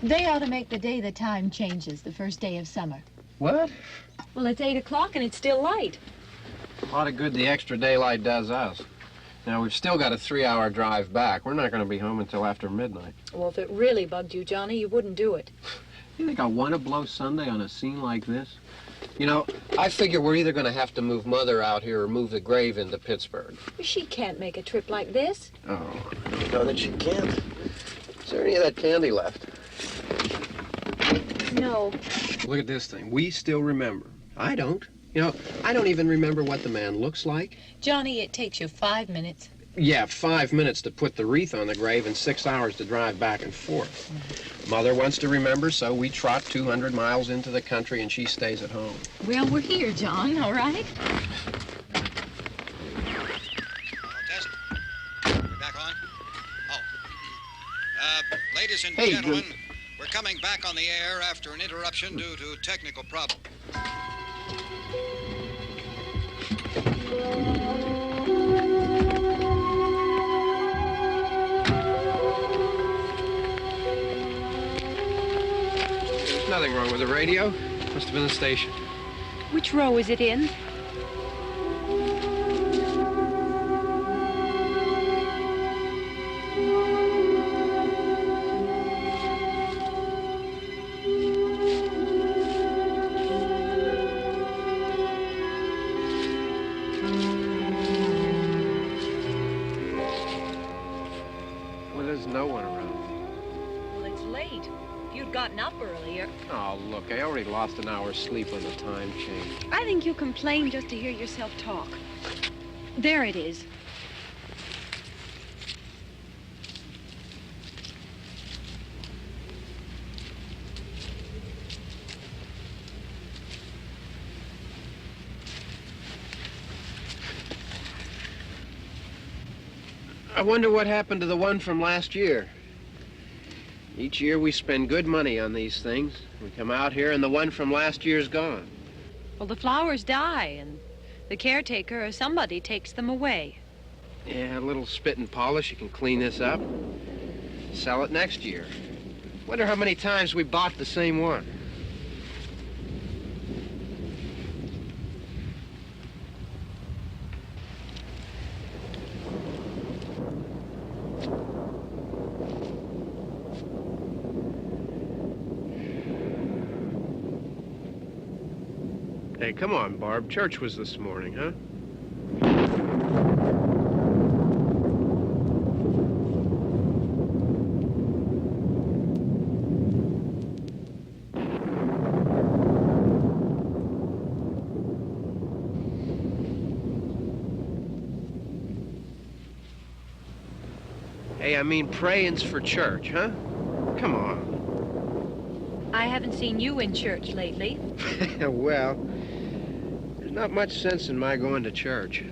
They ought to make the day the time changes, the first day of summer. What? Well, it's 8 o'clock and it's still light. A lot of good the extra daylight does us. Now, we've still got a 3-hour drive back. We're not going to be home until after midnight. Well, if it really bugged you, Johnny, you wouldn't do it. You think I want to blow Sunday on a scene like this? You know, I figure we're either going to have to move Mother out here or move the grave into Pittsburgh. She can't make a trip like this. Oh, I know that she can't. Is there any of that candy left? No. Look at this thing. We still remember. I don't. You know, I don't even remember what the man looks like. Johnny, it takes you 5 minutes. Yeah, 5 minutes to put the wreath on the grave and 6 hours to drive back and forth. Mother wants to remember, so we trot 200 miles into the country and she stays at home. Well, we're here, John, all right? Test. We're back on? Oh. Ladies and gentlemen, we're coming back on the air after an interruption due to technical problem. There's nothing wrong with the radio. Must have been the station. Which row is it in? Well, there's no one around. Well, it's late. If you'd gotten up earlier. Oh, look, I already lost an hour's sleep on the time change. I think you complain just to hear yourself talk. There it is. I wonder what happened to the one from last year. Each year we spend good money on these things. We come out here and the one from last year's gone. Well, the flowers die, and the caretaker or somebody takes them away. Yeah, a little spit and polish. You can clean this up. Sell it next year. Wonder how many times we bought the same one. Hey, come on, Barb. Church was this morning, huh? Hey, I mean praying's for church, huh? Come on. I haven't seen you in church lately. Well, there's not much sense in my going to church.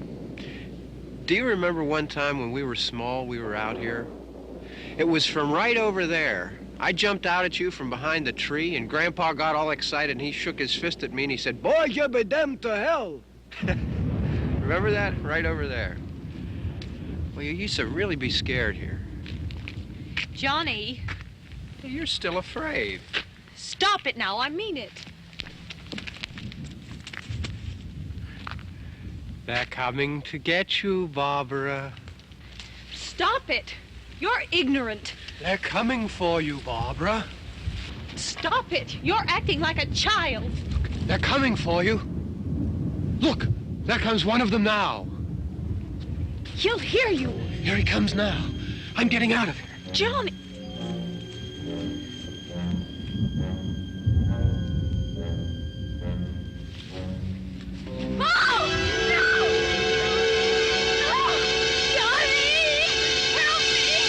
Do you remember one time when we were small, we were out here? It was from right over there. I jumped out at you from behind the tree, and Grandpa got all excited, and he shook his fist at me, and he said, "Boy, you be damned to hell." Remember that? Right over there. Well, you used to really be scared here. Johnny, You're still afraid. stop it now. I mean it. They're coming to get you, Barbara. Stop it. You're ignorant. They're coming for you, Barbara. Stop it. You're acting like a child. They're coming for you. Look, there comes one of them now. He'll hear you. Here he comes now. I'm getting out of here. Johnny. Oh! No! No! Johnny! Help me!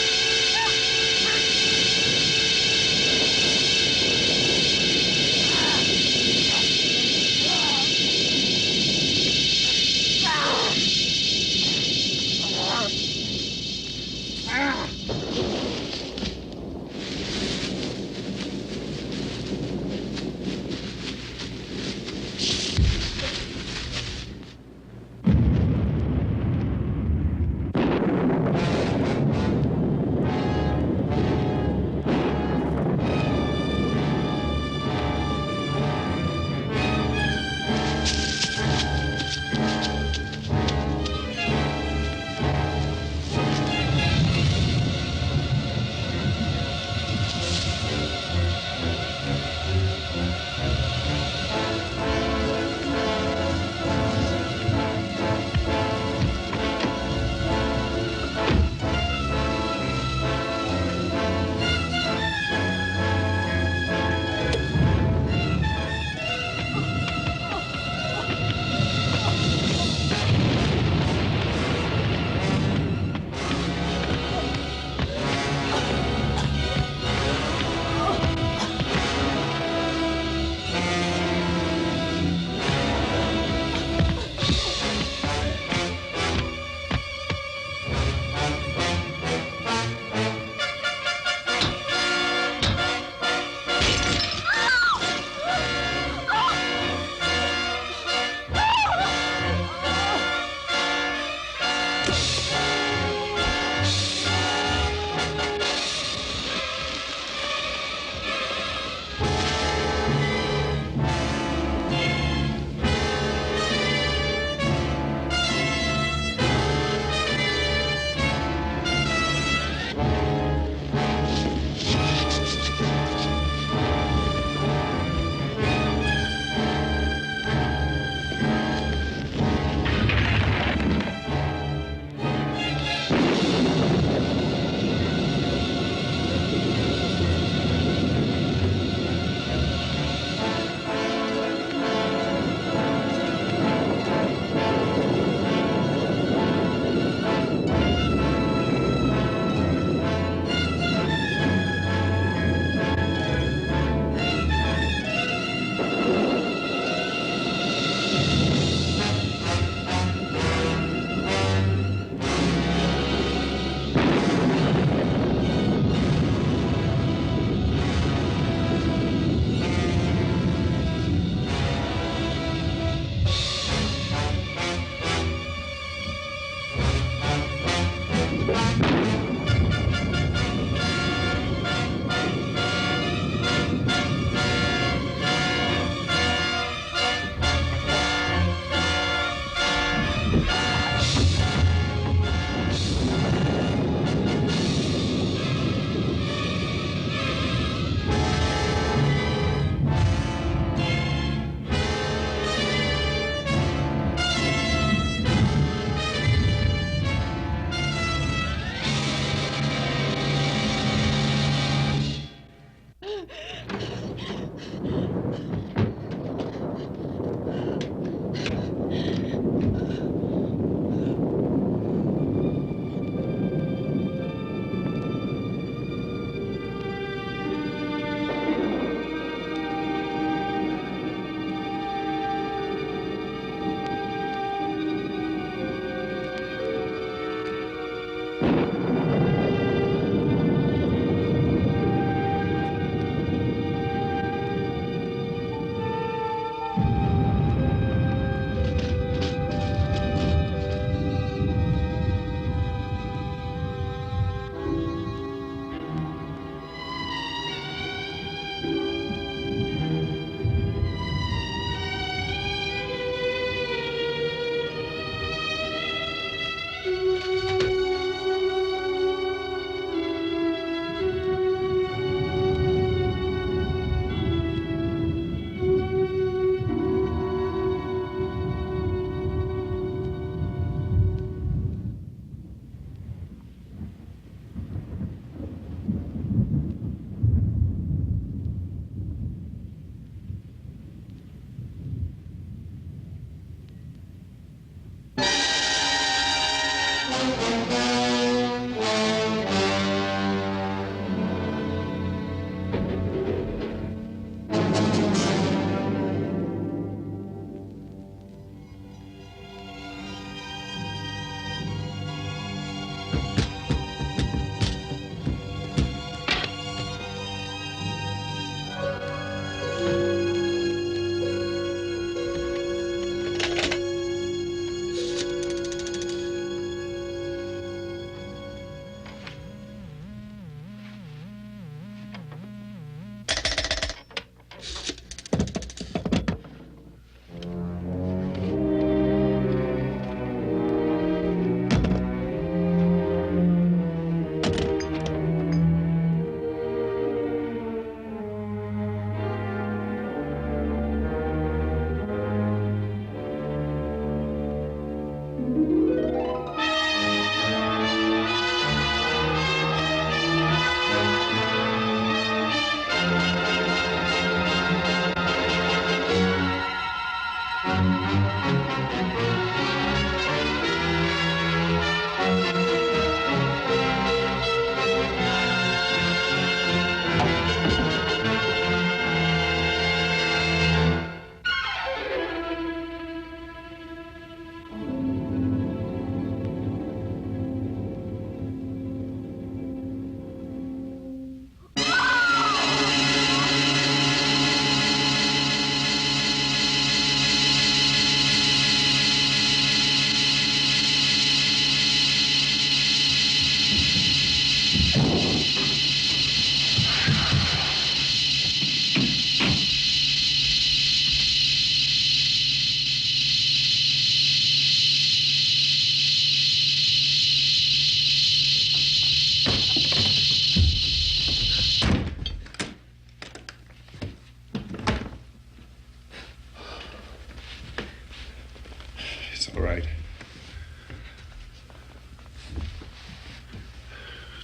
All right.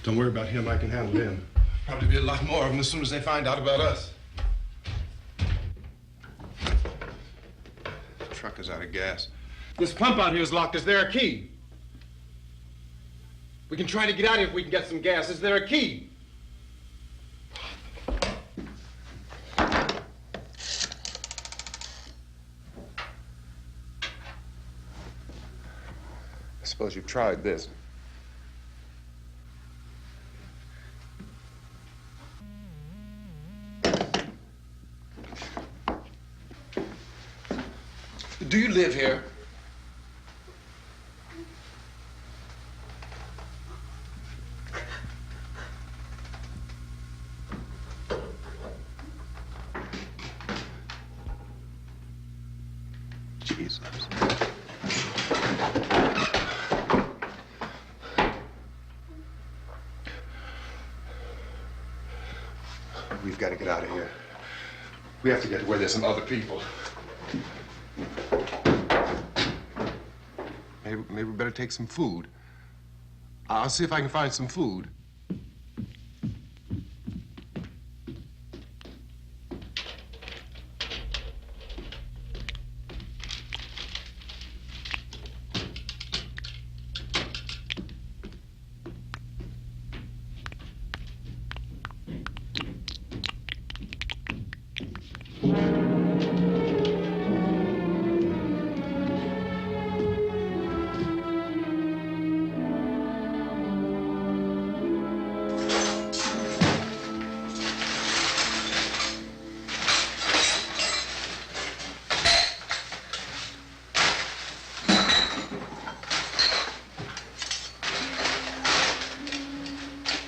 Don't worry about him. I can handle him. Probably be a lot more of them as soon as they find out about us. The truck is out of gas. This pump out here is locked. Is there a key? We can try to get out of here if we can get some gas. Is there a key? I suppose you've tried this. Do you live here? Jesus. We've got to get out of here. We have to get to where there's some other people. Maybe we better take some food. I'll see if I can find some food.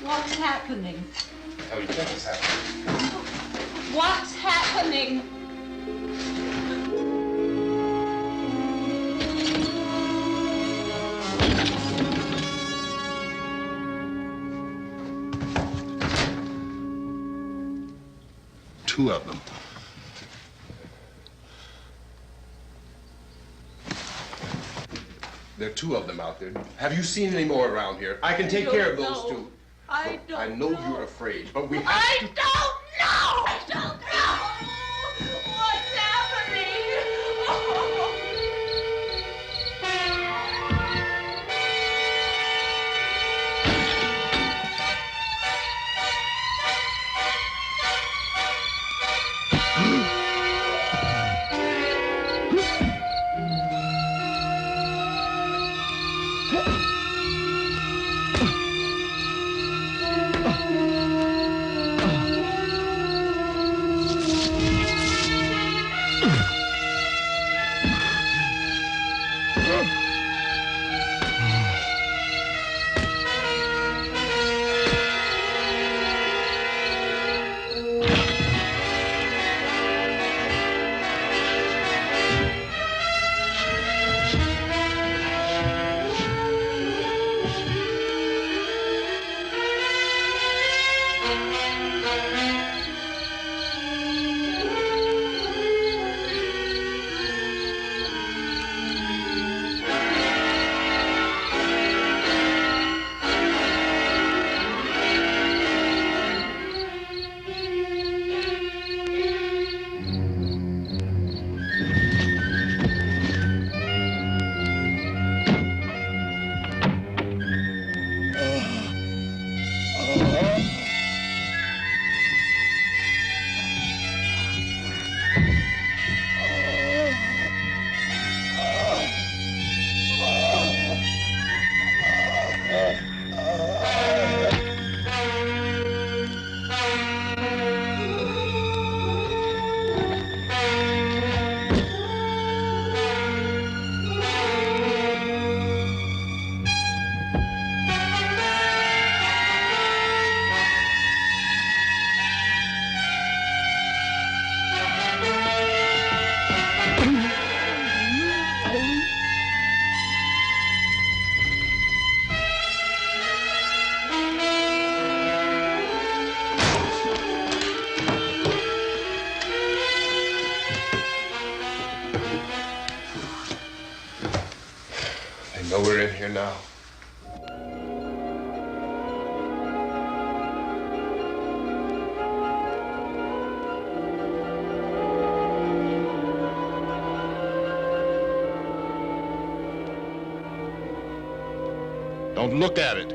What's happening? Oh, you think it's happening? What's happening? Two of them. There are two of them out there. Have you seen any more around here? I can take care of those two. I don't I know you're afraid, but we have I to... don't know! I don't know! What's happening? So we're in here now. Don't look at it.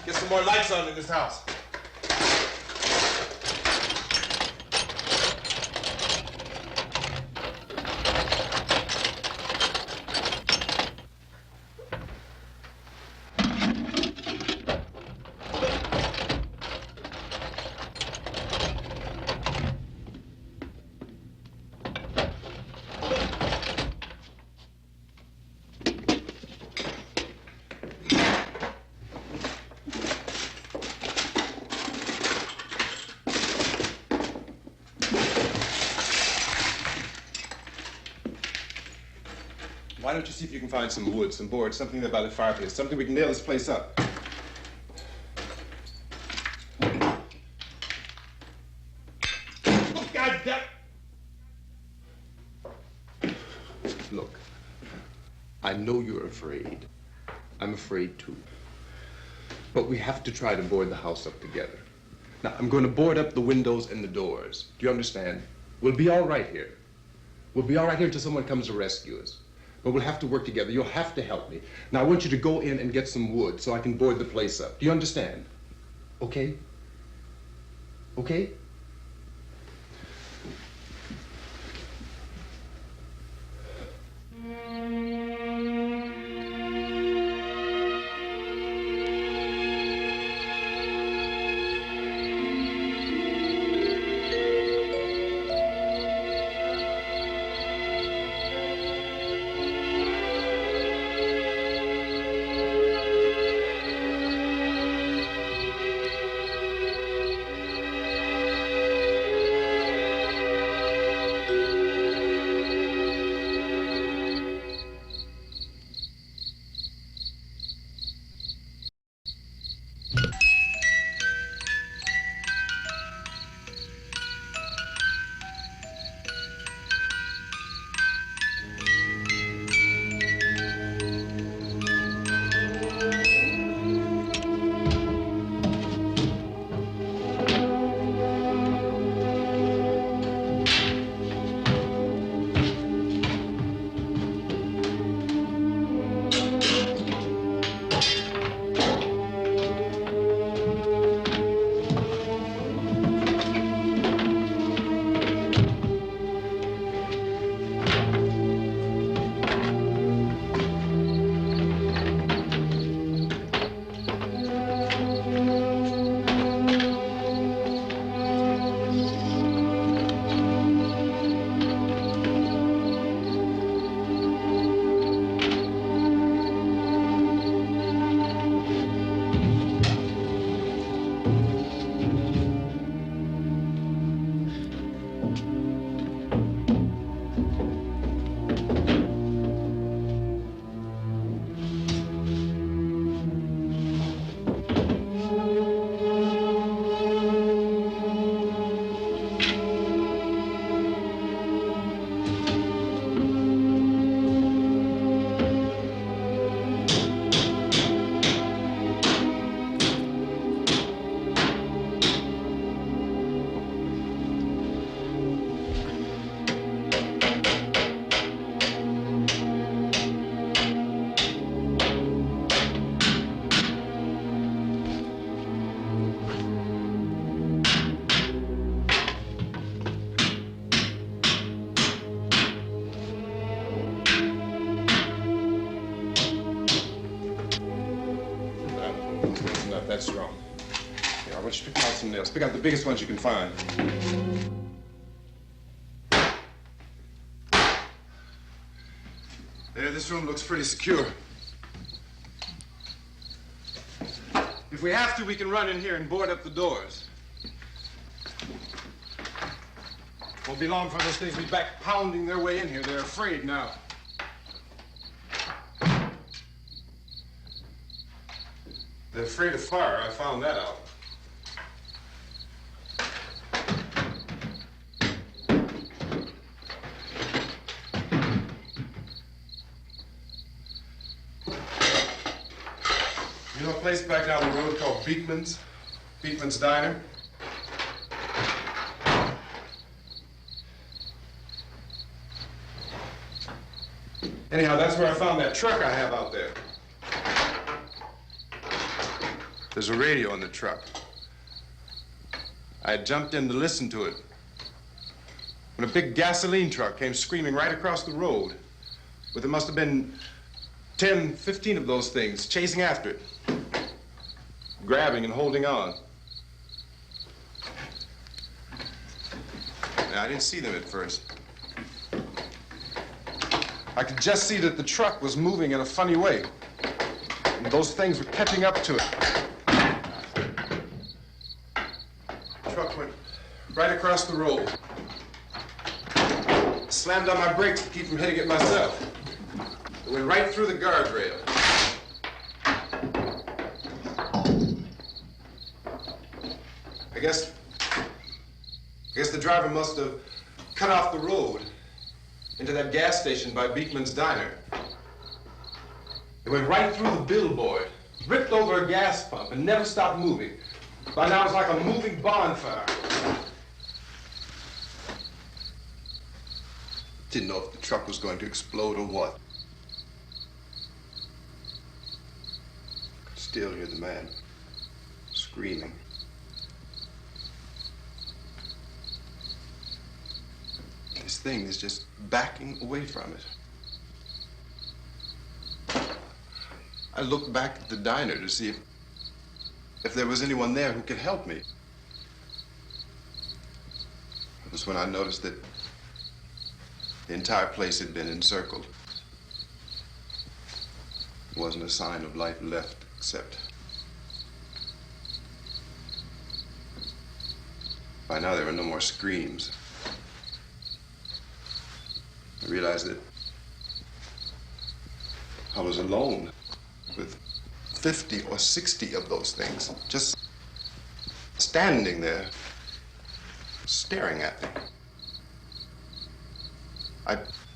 Get some more lights on in this house. Why don't you see if you can find some wood, some boards, something about a fireplace, something we can nail this place up. Oh, God damn! Look, I know you're afraid. I'm afraid too. But we have to try to board the house up together. Now, I'm going to board up the windows and the doors. Do you understand? We'll be all right here. We'll be all right here until someone comes to rescue us. But we'll have to work together. You'll have to help me. Now, I want you to go in and get some wood so I can board the place up. Do you understand? Okay? Okay? That's wrong. Here, I want you to pick out some nails. Pick out the biggest ones you can find. There, this room looks pretty secure. If we have to, we can run in here and board up the doors. Won't be long for those things to be back pounding their way in here. They're afraid now. They're afraid of fire. I found that out. You know a place back down the road called Beekman's? Beekman's Diner? Anyhow, that's where I found that truck I have out there. There's a radio in the truck. I had jumped in to listen to it when a big gasoline truck came screaming right across the road with there must have been 10, 15 of those things chasing after it, grabbing and holding on. Now, I didn't see them at first. I could just see that the truck was moving in a funny way, and those things were catching up to it. The truck went right across the road. Slammed on my brakes to keep from hitting it myself. It went right through the guardrail. I guess the driver must have cut off the road into that gas station by Beekman's Diner. It went right through the billboard, ripped over a gas pump, and never stopped moving. By now, it's like a moving bonfire. Didn't know if the truck was going to explode or what. Could still hear the man screaming. This thing is just backing away from it. I looked back at the diner to see if there was anyone there who could help me. It was when I noticed that the entire place had been encircled. There wasn't a sign of life left except by now there were no more screams. I realized that I was alone with 50 or 60 of those things, just standing there, staring at me.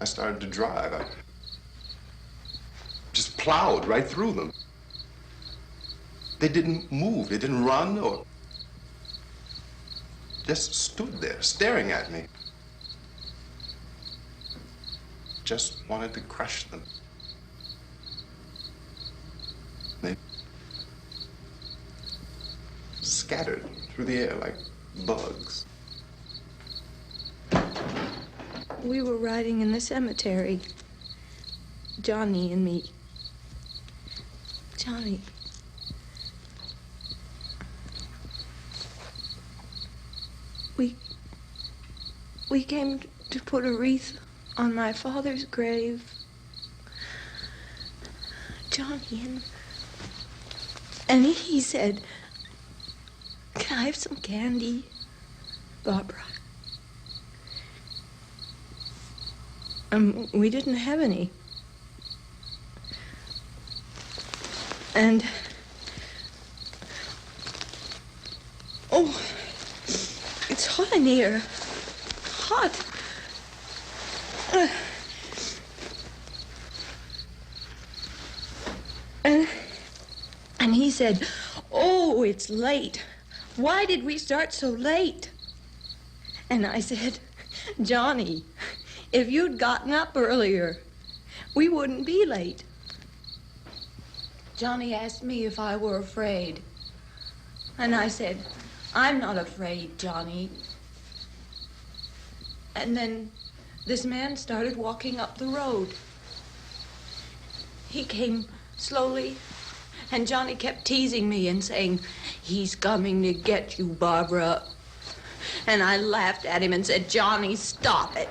I started to drive. I just plowed right through them. They didn't move, they didn't run or just stood there staring at me. Just wanted to crush them. They scattered through the air like bugs. We were riding in the cemetery, Johnny and me. Johnny. We came to put a wreath on my father's grave. Johnny, and he said, "Can I have some candy, Barbara?" We didn't have any. And, oh, it's hot in here. Hot. And he said, "Oh, it's late. Why did we start so late?" And I said, "Johnny, if you'd gotten up earlier, we wouldn't be late." Johnny asked me if I were afraid. And I said, "I'm not afraid, Johnny." And then this man started walking up the road. He came slowly And Johnny kept teasing me and saying, "He's coming to get you, Barbara." And I laughed at him and said, "Johnny, stop it."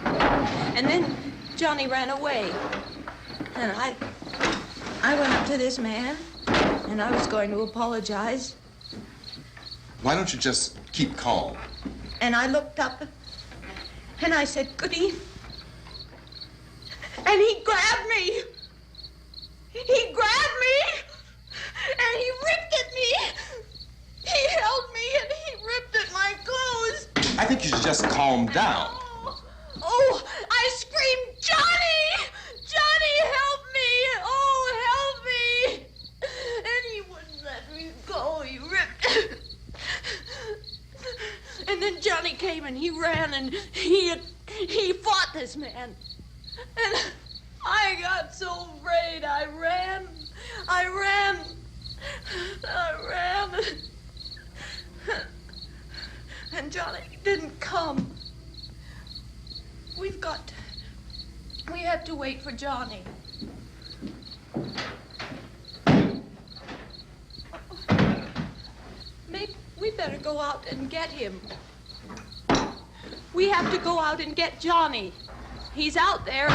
And then Johnny ran away. And I went up to this man, and I was going to apologize. Why don't you just keep calm? And I looked up, and I said, "Good evening." And he grabbed me. He grabbed me, and he ripped at me. He held me, and he ripped at my clothes. I think you should just calm down. Oh, I screamed, "Johnny! Johnny, help me! Oh, help me!" And he wouldn't let me go. He ripped. And then Johnny came and he ran and he fought this man. And I got so afraid. I ran. And Johnny didn't come. We have to wait for Johnny. Maybe we better go out and get him. We have to go out and get Johnny. He's out there.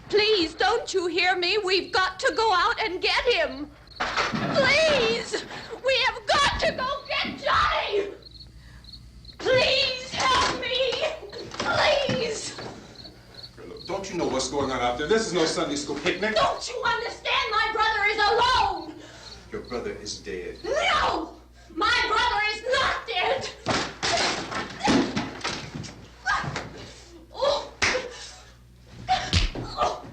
Please, don't you hear me? We've got to go out and get him. Please! We have got to go get Johnny! Please help me! Please! Don't you know what's going on out there? This is no Sunday school picnic. Don't you understand? My brother is alone! Your brother is dead. No! My brother is not dead! Oh. Oh. Oh.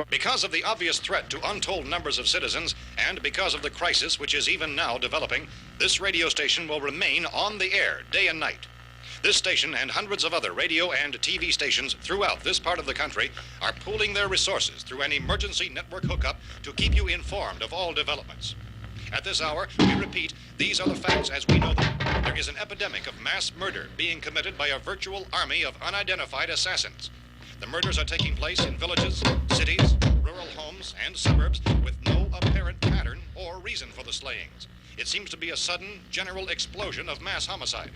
Because of the obvious threat to untold numbers of citizens, and because of the crisis which is even now developing, this radio station will remain on the air day and night. This station and hundreds of other radio and TV stations throughout this part of the country are pooling their resources through an emergency network hookup to keep you informed of all developments. At this hour, we repeat, these are the facts as we know them. There is an epidemic of mass murder being committed by a virtual army of unidentified assassins. The murders are taking place in villages, cities, rural homes, and suburbs with no apparent pattern or reason for the slayings. It seems to be a sudden, general explosion of mass homicide.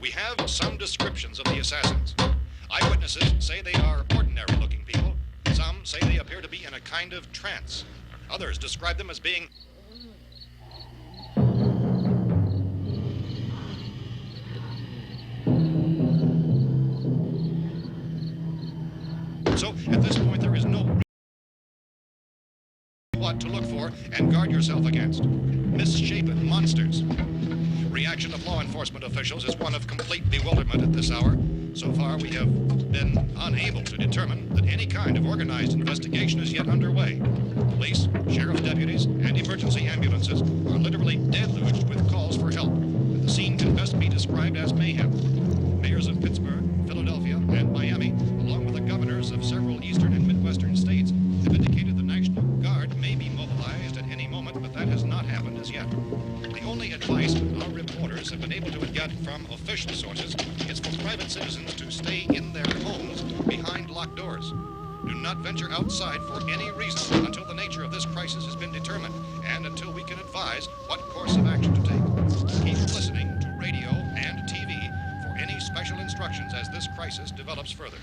We have some descriptions of the assassins. Eyewitnesses say they are ordinary-looking people. Some say they appear to be in a kind of trance. Others describe them as being so, at this point, there is no what to look for and guard yourself against. Misshapen monsters. Reaction of law enforcement officials is one of complete bewilderment at this hour. So far, we have been unable to determine that any kind of organized investigation is yet underway. Police, sheriff's deputies, and emergency ambulances are literally deluged with calls for help. The scene can best be described as mayhem. Mayors of Pittsburgh, Philadelphia, and Miami, along with the governors of several eastern and midwestern states, have indicated the National Guard may be mobilized at any moment, but that has not happened as yet. The only advice our reporters have been able to get from official sources is for private citizens to stay in their homes behind locked doors. Do not venture outside for any reason until the nature of this crisis has been determined and until we can advise what course of action to take. Keep listening to radio and TV for any special instructions as this crisis develops further.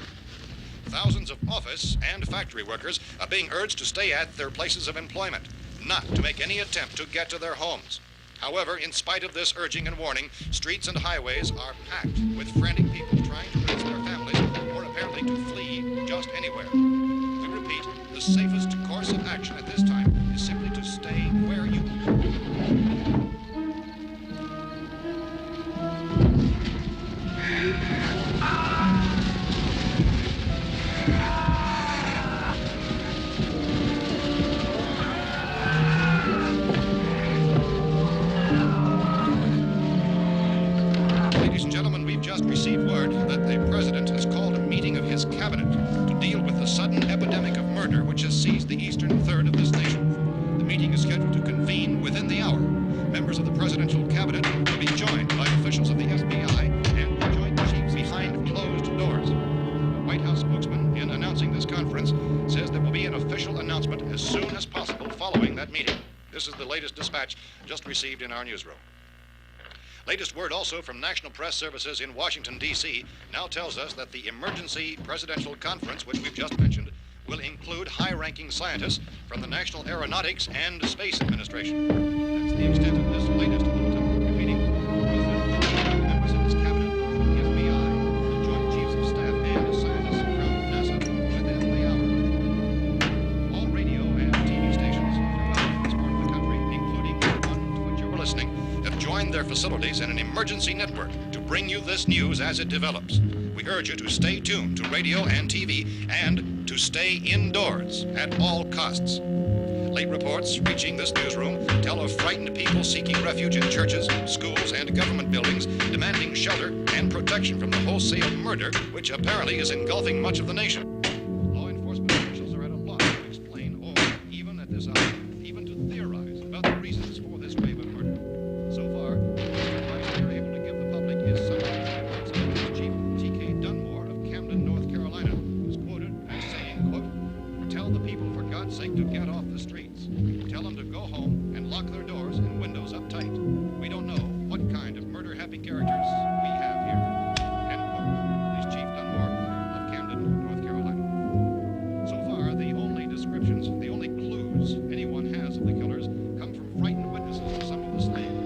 Thousands of office and factory workers are being urged to stay at their places of employment, not to make any attempt to get to their homes. However, in spite of this urging and warning, streets and highways are packed with frantic people trying to raise their families or apparently to flee just anywhere. We repeat, the safest course that the president has called a meeting of his cabinet to deal with the sudden epidemic of murder which has seized the eastern third of this nation. The meeting is scheduled to convene within the hour. Members of the presidential cabinet will be joined by officials of the FBI and the Joint Chiefs behind closed doors. The White House spokesman, in announcing this conference, says there will be an official announcement as soon as possible following that meeting. This is the latest dispatch just received in our newsroom. Latest word also from National Press Services in Washington, D.C. now tells us that the emergency presidential conference, which we've just mentioned, will include high-ranking scientists from the National Aeronautics and Space Administration. That's the extent of this latest bulletin. Repeating, President, members of his cabinet, the FBI, the Joint Chiefs of Staff, and scientists from NASA within the hour. All radio and TV stations throughout this part of the country, including the one to which you're listening, have joined their facilities in an emergency network to bring you this news as it develops. We urge you to stay tuned to radio and TV and to stay indoors at all costs. Late reports reaching this newsroom tell of frightened people seeking refuge in churches, schools, and government buildings, demanding shelter and protection from the wholesale murder which apparently is engulfing much of the nation. Law enforcement officials are at a loss to explain or, even at this hour, even to theorize about the reasons for this wave of murder. So far, the advice they are able to give the public is summary reports of Chief T.K. Dunmore of Camden, North Carolina, who's quoted as saying, quote, "Tell the people for God's sake to get off the streets. Tell them to go home and lock their doors and windows up tight. We don't know what kind of murder-happy characters we have here." End quote. Is Chief Dunmore of Camden, North Carolina. So far, the only descriptions, the only clues anyone has of the killers come from frightened witnesses of some of the slayings.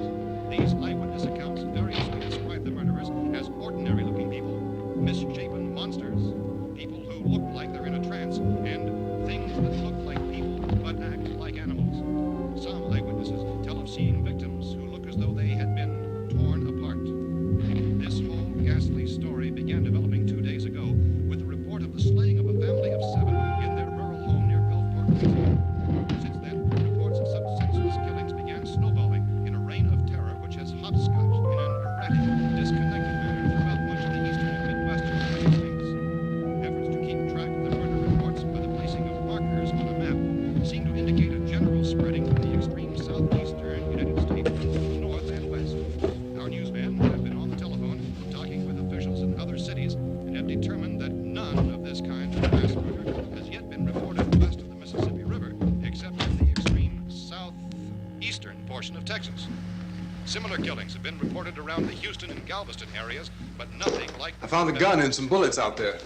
These eyewitness accounts variously describe the murderers as ordinary-looking people, misshapen monsters, people who look like they're in a trance, and things that look like people but act like animals. Some eyewitnesses tell of seeing victims who look as though they had been torn apart. This whole ghastly story began developing 2 days ago with the report of the slaying of a family of 7 in their rural home near Gulfport, Louisiana. Since then, reports of such senseless killings began snowballing in a reign of terror which has hopscotched in an erratic, disconnected manner throughout much of the eastern and midwestern United States. Efforts to keep track of the murder reports by the placing of markers on a map seem to indicate a general spreading from the extreme southeastern United States to the north and west. Our newsmen have been on the telephone talking with officials in other cities and have determined that none of this kind of mass murder has yet been reported west of the Mississippi River, except in the extreme southeastern portion of Texas. Similar killings have been reported around the Houston and Galveston areas, but nothing like... I found a gun and some bullets out there.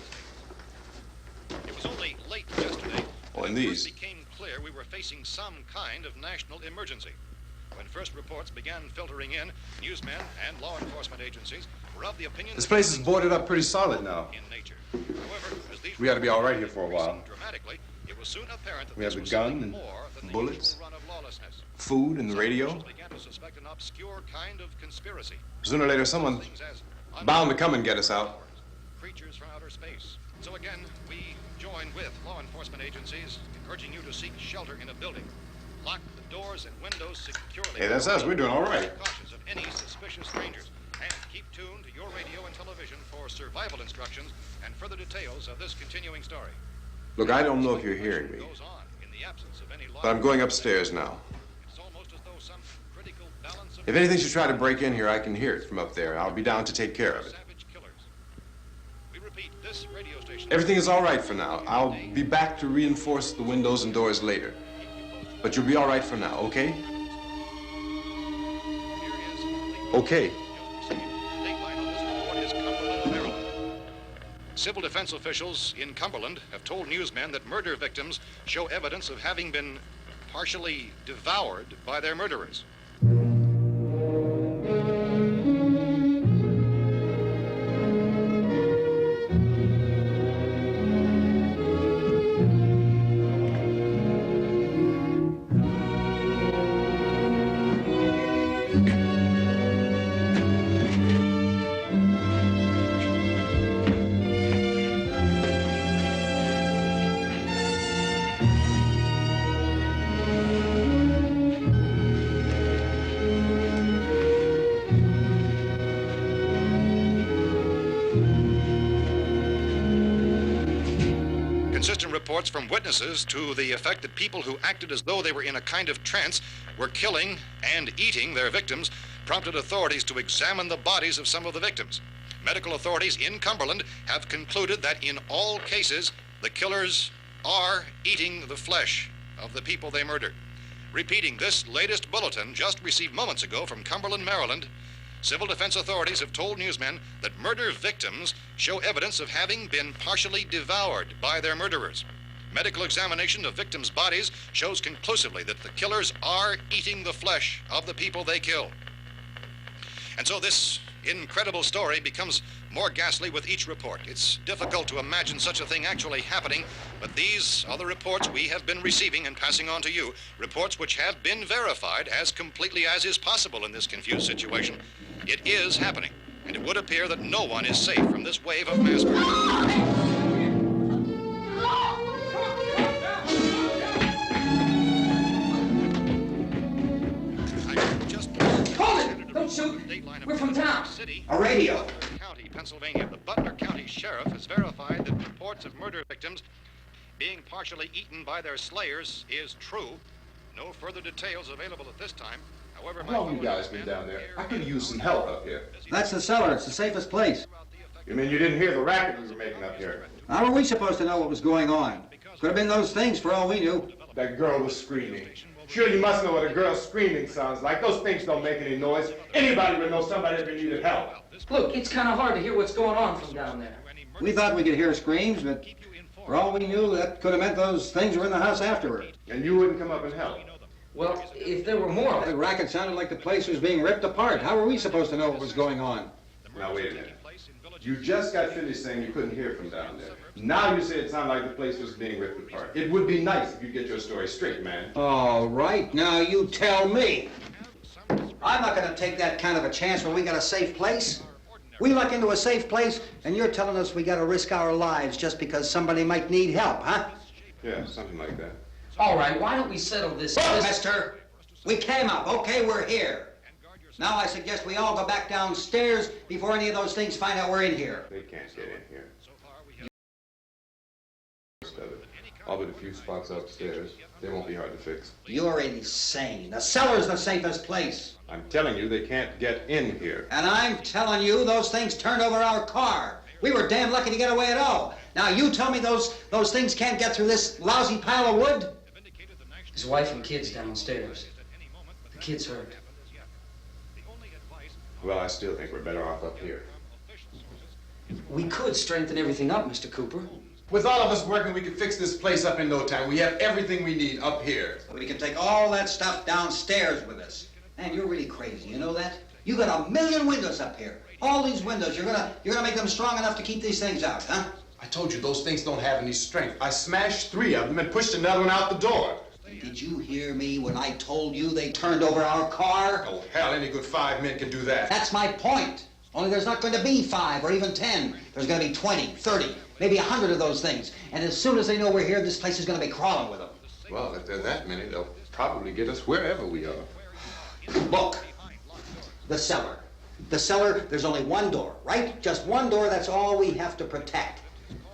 It was only late yesterday Oh, that and it these. first became clear we were facing some kind of national emergency. When first reports began filtering in, newsmen and law enforcement agencies were of the opinion This that place is things boarded up were pretty solid now. in nature. However, as these We ought to be all right here reports for a began while. increasing dramatically, it was soon apparent that We have this the was gun something and more than the bullets, usual run of lawlessness. Food and the Some radio. officials began to suspect an obscure kind of conspiracy. Sooner or later, someone's Things as bound to come and get us out. creatures from outer space. So again, we join with law enforcement agencies in urging you to seek shelter in a building. Lock the doors and windows securely. Hey, that's us. We're doing all right. Be cautious of any suspicious strangers. And keep tuned to your radio and television for survival instructions and further details of this continuing story. Look, I don't know if you're hearing me, Goes on in the absence of any law. but I'm going upstairs now. It's almost as though some critical balance of If anything should try to break in here, I can hear it from up there. I'll be down to take care of it. savage killers. We repeat, this radio station. Everything is all right for now. I'll be back to reinforce the windows and doors later. But you'll be all right for now, okay? Okay. Civil defense officials in Cumberland have told newsmen that murder victims show evidence of having been partially devoured by their murderers. Inconsistent reports from witnesses to the effect that people who acted as though they were in a kind of trance were killing and eating their victims prompted authorities to examine the bodies of some of the victims. Medical authorities in Cumberland have concluded that in all cases, the killers are eating the flesh of the people they murdered. Repeating this latest bulletin just received moments ago from Cumberland, Maryland, civil defense authorities have told newsmen that murder victims show evidence of having been partially devoured by their murderers. Medical examination of victims' bodies shows conclusively that the killers are eating the flesh of the people they kill. And so this incredible story becomes more ghastly with each report. It's difficult to imagine such a thing actually happening, but these are the reports we have been receiving and passing on to you, reports which have been verified as completely as is possible in this confused situation. It is happening, and it would appear that no one is safe from this wave of mass murder. Don't shoot! We're from town. A radio. County, Pennsylvania. The Butler County Sheriff has verified that reports of murder victims being partially eaten by their slayers is true. No further details available at this time. However, How long you guys been down there? I could use some help up here. That's the cellar. It's the safest place. You mean you didn't hear the racket we were making up here? How were we supposed to know what was going on? Could have been those things for all we knew. That girl was screaming. Sure, you must know what a girl screaming sounds like. Those things don't make any noise. Anybody would know somebody ever needed help. Look, it's kind of hard to hear what's going on from down there. We thought we could hear screams, but for all we knew, that could have meant those things were in the house afterward. And you wouldn't come up and help? Well, if there were more... The racket sounded like the place was being ripped apart. How were we supposed to know what was going on? Now, wait a minute. You just got finished saying you couldn't hear from down there. Now you say it sounded like the place was being ripped apart. It would be nice if you get your story straight, man. All right, now you tell me. I'm not going to take that kind of a chance when we got a safe place. We luck into a safe place, and you're telling us we got to risk our lives just because somebody might need help, huh? Yeah, something like that. All right, why don't we settle this... Look, mister, we came up. Okay, we're here. Now I suggest we all go back downstairs before any of those things find out we're in here. They can't get in here. All but a few spots upstairs. They won't be hard to fix. You're insane. The cellar's the safest place. I'm telling you, they can't get in here. And I'm telling you, those things turned over our car. We were damn lucky to get away at all. Now you tell me those things can't get through this lousy pile of wood? His wife and kids downstairs. The kid's hurt. Well, I still think we're better off up here. We could strengthen everything up, Mr. Cooper. With all of us working, we could fix this place up in no time. We have everything we need up here. We can take all that stuff downstairs with us. Man, you're really crazy, you know that? You got 1,000,000 windows up here. All these windows, you're gonna make them strong enough to keep these things out, huh? I told you those things don't have any strength. I smashed 3 of them and pushed another one out the door. Did you hear me when I told you they turned over our car? Oh, hell, any good 5 men can do that. That's my point. Only there's not going to be 5 or even 10. There's going to be 20, 30, maybe 100 of those things. And as soon as they know we're here, this place is going to be crawling with them. Well, if there are that many, they'll probably get us wherever we are. Look, the cellar. The cellar, there's only one door, right? Just one door, that's all we have to protect.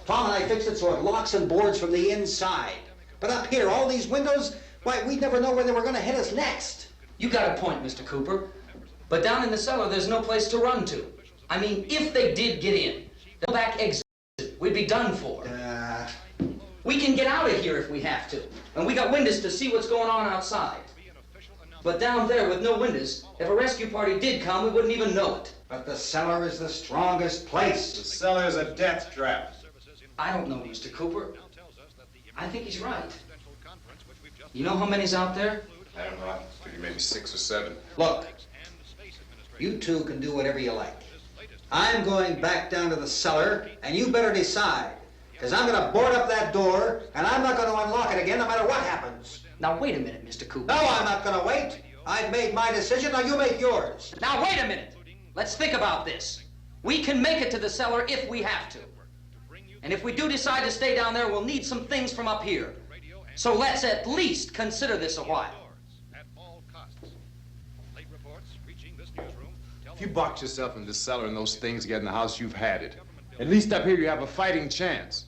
Tom and I fixed it so it locks and boards from the inside. But up here, all these windows, why, we'd never know where they were going to hit us next. You got a point, Mr. Cooper. But down in the cellar, there's no place to run to. I mean, if they did get in, the back exit, we'd be done for. We can get out of here if we have to. And we got windows to see what's going on outside. But down there with no windows, if a rescue party did come, we wouldn't even know it. But the cellar is the strongest place. The cellar is a death trap. I don't know, Mr. Cooper. I think he's right. You know how many's out there? I don't know. I figure maybe 6 or 7. Look, you two can do whatever you like. I'm going back down to the cellar, and you better decide. Because I'm going to board up that door, and I'm not going to unlock it again no matter what happens. Now, wait a minute, Mr. Cooper. No, I'm not going to wait. I've made my decision, now you make yours. Now, wait a minute. Let's think about this. We can make it to the cellar if we have to. And if we do decide to stay down there, we'll need some things from up here. So let's at least consider this a while. If you box yourself in this cellar and those things get in the house, you've had it. At least up here you have a fighting chance.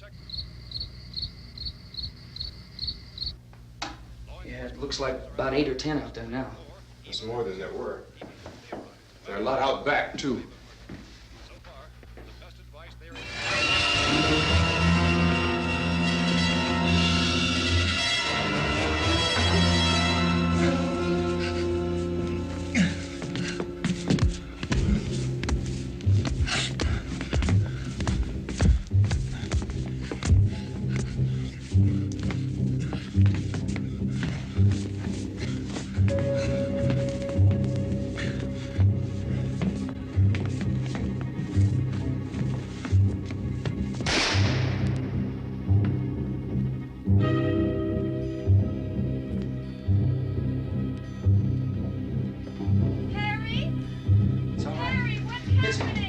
Yeah, it looks like about 8 or 10 out there now. There's more than there were. There are a lot out back, too.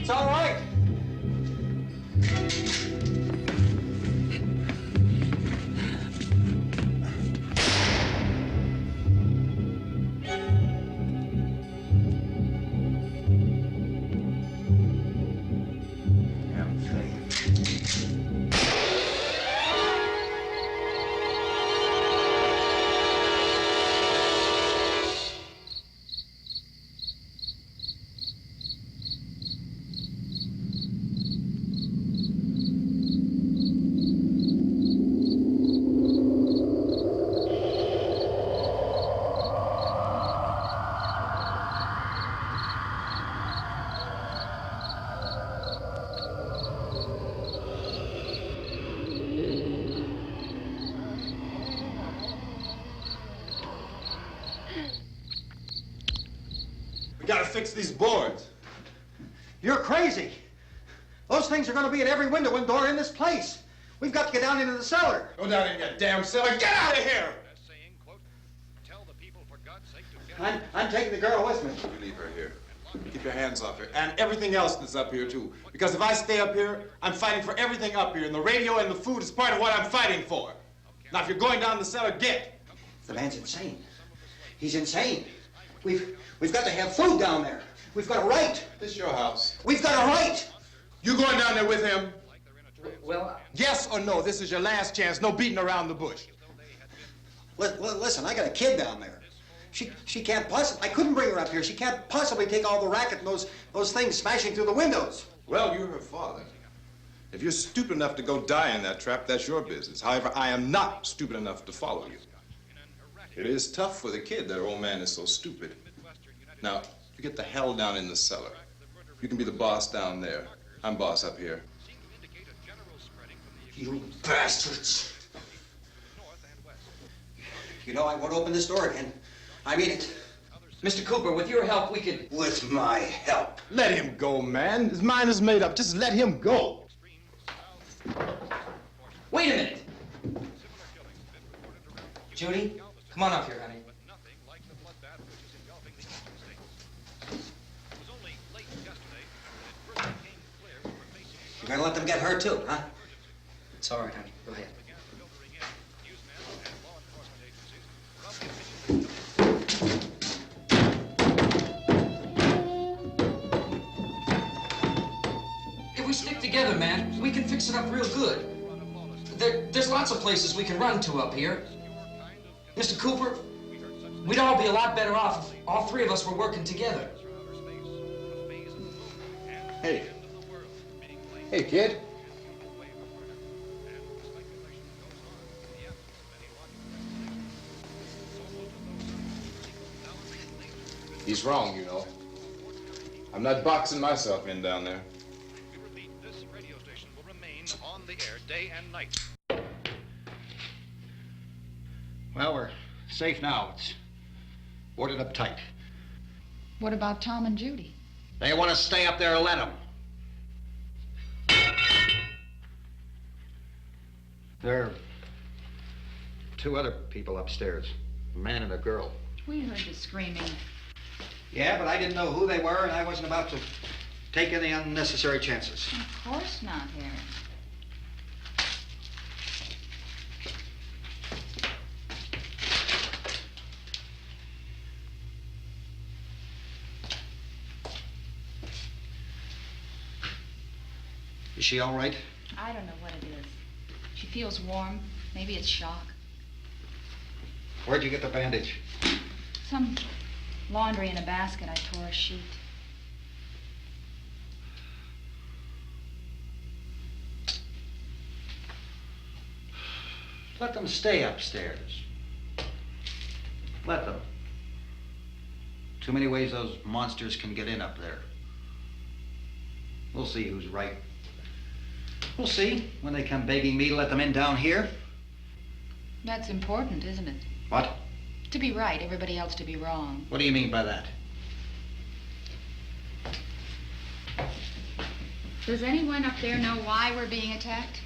It's all right. We gotta fix these boards. You're crazy. Those things are going to be at every window and door in this place. We've got to get down into the cellar. Go down in your damn cellar. Get out of here! I'm taking the girl with me. You leave her here. Keep your hands off her. And everything else that's up here, too. Because if I stay up here, I'm fighting for everything up here. And the radio and the food is part of what I'm fighting for. Now, if you're going down the cellar, get. The man's insane. He's insane. We've got to have food down there. We've got a right. This is your house. We've got a right. You going down there with him? Well, Yes or no? This is your last chance. No beating around the bush. Listen, I got a kid down there. She can't possibly, I couldn't bring her up here. She can't possibly take all the racket and those things smashing through the windows. Well, you're her father. If you're stupid enough to go die in that trap, that's your business. However, I am not stupid enough to follow you. It is tough for the kid that her old man is so stupid. Now, you get the hell down in the cellar. You can be the boss down there. I'm boss up here. You bastards. You know, I won't open this door again. I mean it. Mr. Cooper, with your help, we could... With my help. Let him go, man. His mind is made up. Just let him go. Wait a minute. Judy, come on up here, honey. You're gonna let them get hurt too, huh? It's all right, honey. Go ahead. If we stick together, man, we can fix it up real good. There's lots of places we can run to up here. Mr. Cooper, we'd all be a lot better off if all three of us were working together. Hey. Hey, kid. He's wrong, you know. I'm not boxing myself in down there. This radio station will remain on the air day and night. Well, we're safe now. It's boarded up tight. What about Tom and Judy? They want to stay up there, let them. There are two other people upstairs, a man and a girl. We heard the screaming. Yeah, but I didn't know who they were, and I wasn't about to take any unnecessary chances. Of course not, Harry. Is she all right? I don't know what it is. She feels warm. Maybe it's shock. Where'd you get the bandage? Some laundry in a basket. I tore a sheet. Let them stay upstairs. Let them. Too many ways those monsters can get in up there. We'll see who's right. We'll see when they come begging me to let them in down here. That's important, isn't it? What? To be right, everybody else to be wrong. What do you mean by that? Does anyone up there know why we're being attacked?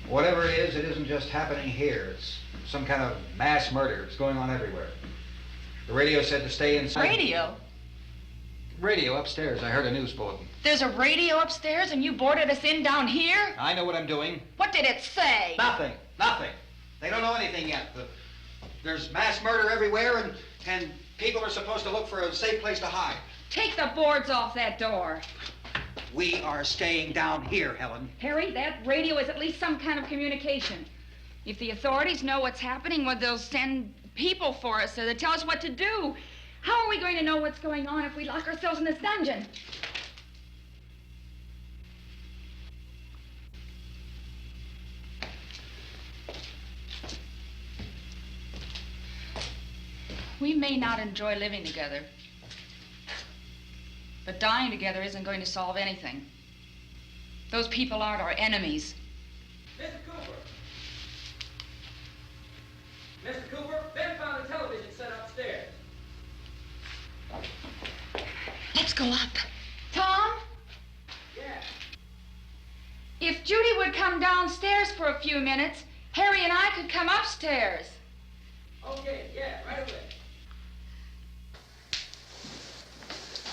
Whatever it isn't just happening here. It's some kind of mass murder. It's going on everywhere. The radio said to stay inside. Radio? Radio upstairs. I heard a news bulletin. There's a radio upstairs and you boarded us in down here? I know what I'm doing. What did it say? Nothing. Nothing. They don't know anything yet. There's mass murder everywhere, and people are supposed to look for a safe place to hide. Take the boards off that door. We are staying down here, Helen. Harry, that radio is at least some kind of communication. If the authorities know what's happening, well, they'll send people for us so they'll tell us what to do. How are we going to know what's going on if we lock ourselves in this dungeon? We may not enjoy living together, but dying together isn't going to solve anything. Those people aren't our enemies. Mr. Cooper! Mr. Cooper, Ben found a television set upstairs. Let's go up. Tom? Yeah. If Judy would come downstairs for a few minutes, Harry and I could come upstairs. Okay, yeah, right away.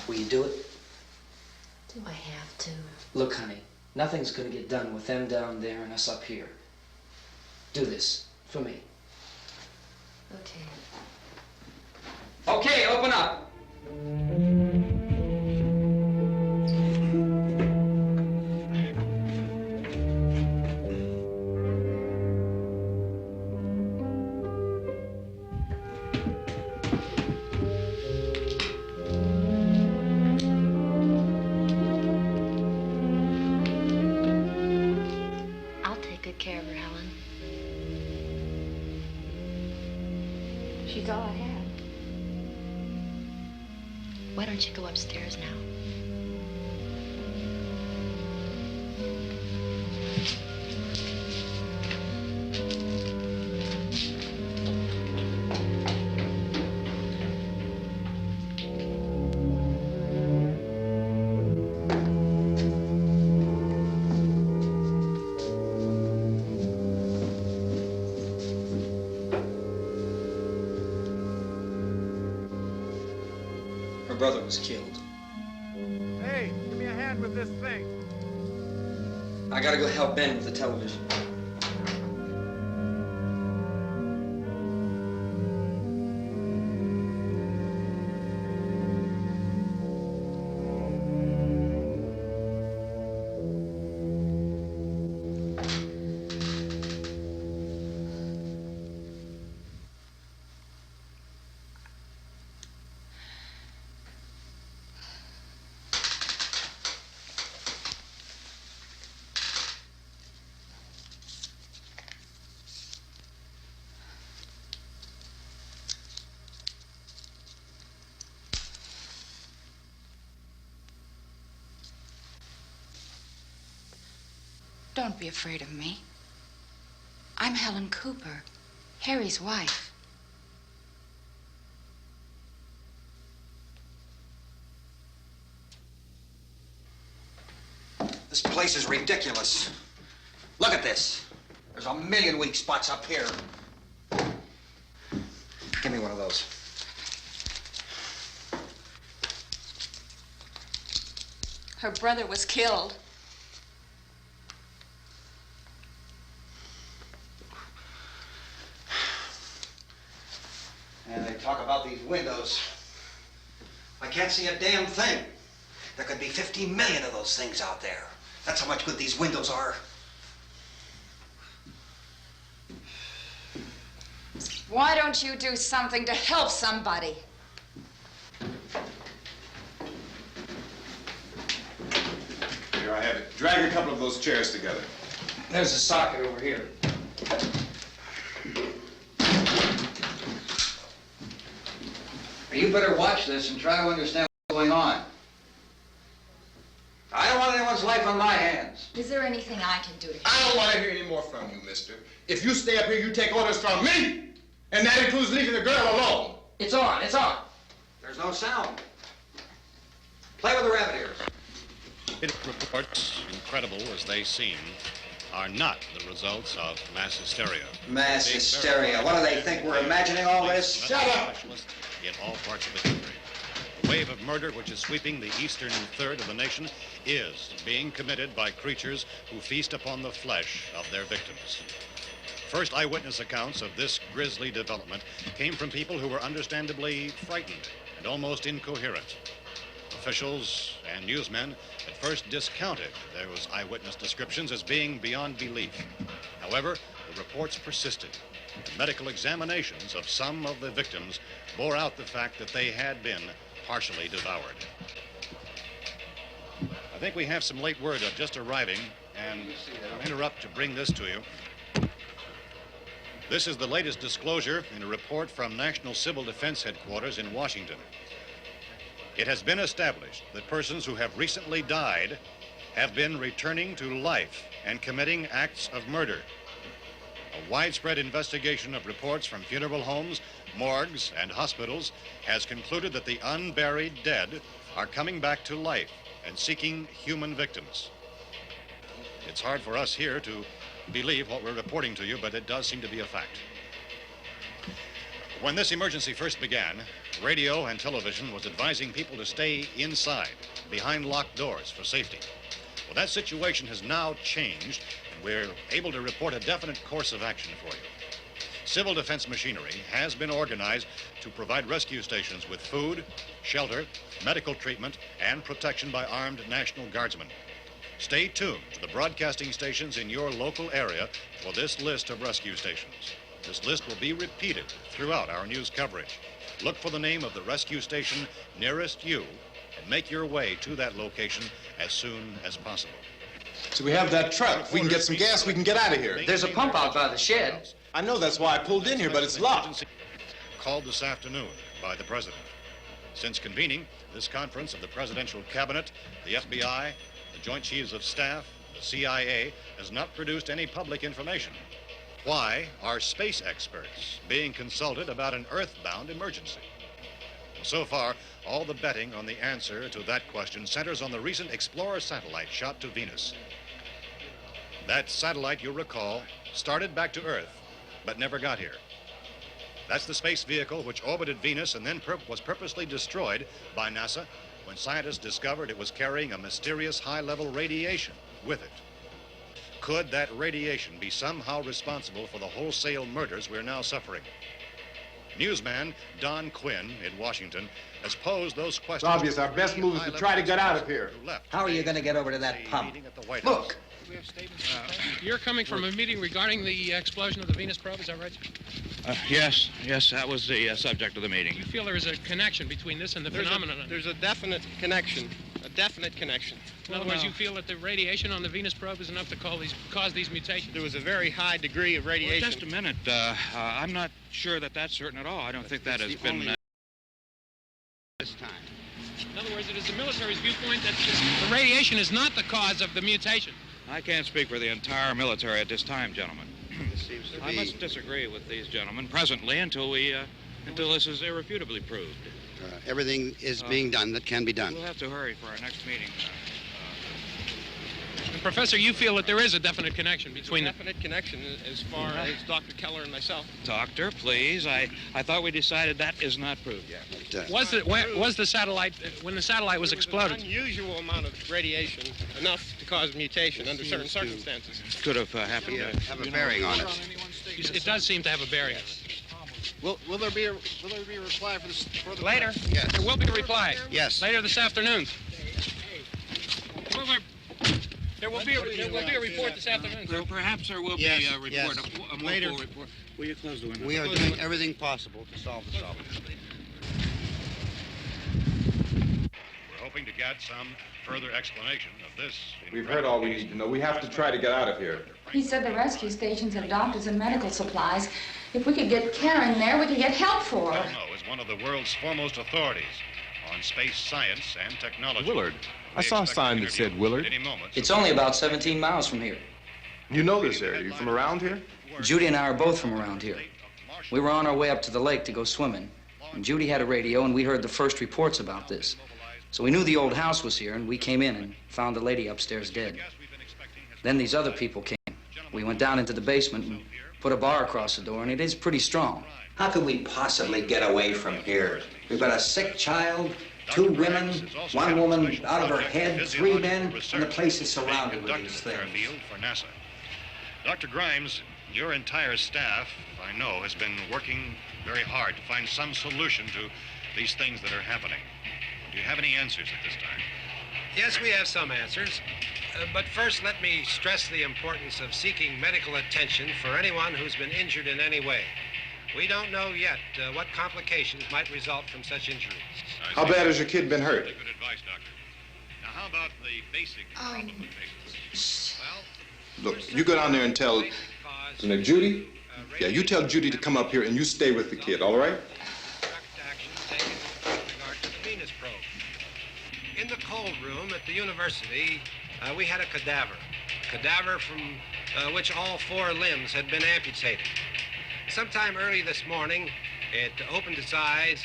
Will you do it? Do I have to? Look, honey, nothing's gonna get done with them down there and us up here. Do this, for me. Okay. Okay, open up. I'll take good care of her, Helen. She's all I have. Why don't you go upstairs now? Her brother was killed. Hey, give me a hand with this thing. I gotta go help Ben with the television. Don't be afraid of me. I'm Helen Cooper, Harry's wife. This place is ridiculous. Look at this. There's a million weak spots up here. Give me one of those. Her brother was killed. And they talk about these windows. I can't see a damn thing. There could be 15 million of those things out there. That's how much good these windows are. Why don't you do something to help somebody? Here, I have it. Drag a couple of those chairs together. There's a socket over here. You better watch this and try to understand what's going on. I don't want anyone's life on my hands. Is there anything I can do to help? I don't want to hear any more from you, mister. If you stay up here, you take orders from me. And that includes leaving the girl alone. It's on, it's on. There's no sound. Play with the rabbit ears. Reports, incredible as they seem, are not the results of mass hysteria. Mass hysteria. What do they think? We're imagining all this? Shut up! In all parts of the country. The wave of murder which is sweeping the eastern third of the nation is being committed by creatures who feast upon the flesh of their victims. First eyewitness accounts of this grisly development came from people who were understandably frightened and almost incoherent. Officials and newsmen at first discounted those eyewitness descriptions as being beyond belief. However, the reports persisted. The medical examinations of some of the victims bore out the fact that they had been partially devoured. I think we have some late word just arriving, and I'll interrupt to bring this to you. This is the latest disclosure in a report from National Civil Defense Headquarters in Washington. It has been established that persons who have recently died have been returning to life and committing acts of murder. A widespread investigation of reports from funeral homes, morgues, and hospitals has concluded that the unburied dead are coming back to life and seeking human victims. It's hard for us here to believe what we're reporting to you, but it does seem to be a fact. When this emergency first began, radio and television was advising people to stay inside, behind locked doors for safety. Well, that situation has now changed, and we're able to report a definite course of action for you. Civil defense machinery has been organized to provide rescue stations with food, shelter, medical treatment, and protection by armed National Guardsmen. Stay tuned to the broadcasting stations in your local area for this list of rescue stations. This list will be repeated throughout our news coverage. Look for the name of the rescue station nearest you and make your way to that location as soon as possible. So we have that truck. If we can get some gas, we can get out of here. There's a pump out by the shed. I know, that's why I pulled in here, but it's locked. Called this afternoon by the President. Since convening this conference of the Presidential Cabinet, the FBI, the Joint Chiefs of Staff, the CIA has not produced any public information. Why are space experts being consulted about an earthbound emergency? So far, all the betting on the answer to that question centers on the recent Explorer satellite shot to Venus. That satellite, you'll recall, started back to Earth, but never got here. That's the space vehicle which orbited Venus and then was purposely destroyed by NASA when scientists discovered it was carrying a mysterious high-level radiation with it. Could that radiation be somehow responsible for the wholesale murders we're now suffering? Newsman Don Quinn in Washington has posed those questions. It's obvious our best move is to try to get out of here. How are you going to get over to that pump? Look! You're coming from a meeting regarding the explosion of the Venus probe, is that right? Yes, that was the subject of the meeting. Do you feel there is a connection between this and the phenomenon? There's a definite connection. In other words, you feel that the radiation on the Venus probe is enough to cause these mutations? There was a very high degree of radiation. Well, just a minute. I'm not sure that that's certain at all. I don't think that has been... This time. In other words, it is the military's viewpoint that the radiation is not the cause of the mutation. I can't speak for the entire military at this time, gentlemen. I must disagree with these gentlemen presently until this is irrefutably proved. Everything is being done that can be done. We'll have to hurry for our next meeting. And Professor, you feel that there is a definite connection between definite connection as far as Dr. Keller and myself. Doctor, please. I thought we decided that is not proved yet. Was the satellite, when the satellite was exploded? An unusual amount of radiation, enough to cause mutation under certain circumstances. Could have happened. Have a bearing on it. It does seem to have a bearing. Will there be a reply for the later? Yes. There will be a reply. Yes. Later this afternoon. There will be a report this afternoon, sir. Perhaps there will Yes, be a report, yes. a more Later. full report. Will you close the window? We are doing everything possible to solve the problem. We're hoping to get some further explanation of this. We've heard all we need to know. We have to try to get out of here. He said the rescue stations have doctors and medical supplies. If we could get care in there, we could get help for her. Belno is one of the world's foremost authorities on space science and technology. Willard. I saw a sign that said Willard. It's only about 17 miles from here. You know this area. You from around here? Judy and I are both from around here. We were on our way up to the lake to go swimming, and Judy had a radio, and we heard the first reports about this. So we knew the old house was here, and we came in and found the lady upstairs dead. Then these other people came. We went down into the basement and put a bar across the door, and it is pretty strong. How could we possibly get away from here? We've got a sick child, 2 women, 1 woman out of her head, 3 men, and the place is surrounded with these things. For NASA. Dr. Grimes, your entire staff, I know, has been working very hard to find some solution to these things that are happening. Do you have any answers at this time? Yes, we have some answers. But first, let me stress the importance of seeking medical attention for anyone who's been injured in any way. We don't know yet what complications might result from such injuries. How bad has your kid been hurt? Good advice, Doctor. Now, how about the basic implications? Look, you go down there and tell Judy? Yeah, you tell Judy to come up here and you stay with the kid, all right? In the cold room at the university, we had a cadaver from which all 4 limbs had been amputated. Sometime early this morning, it opened its eyes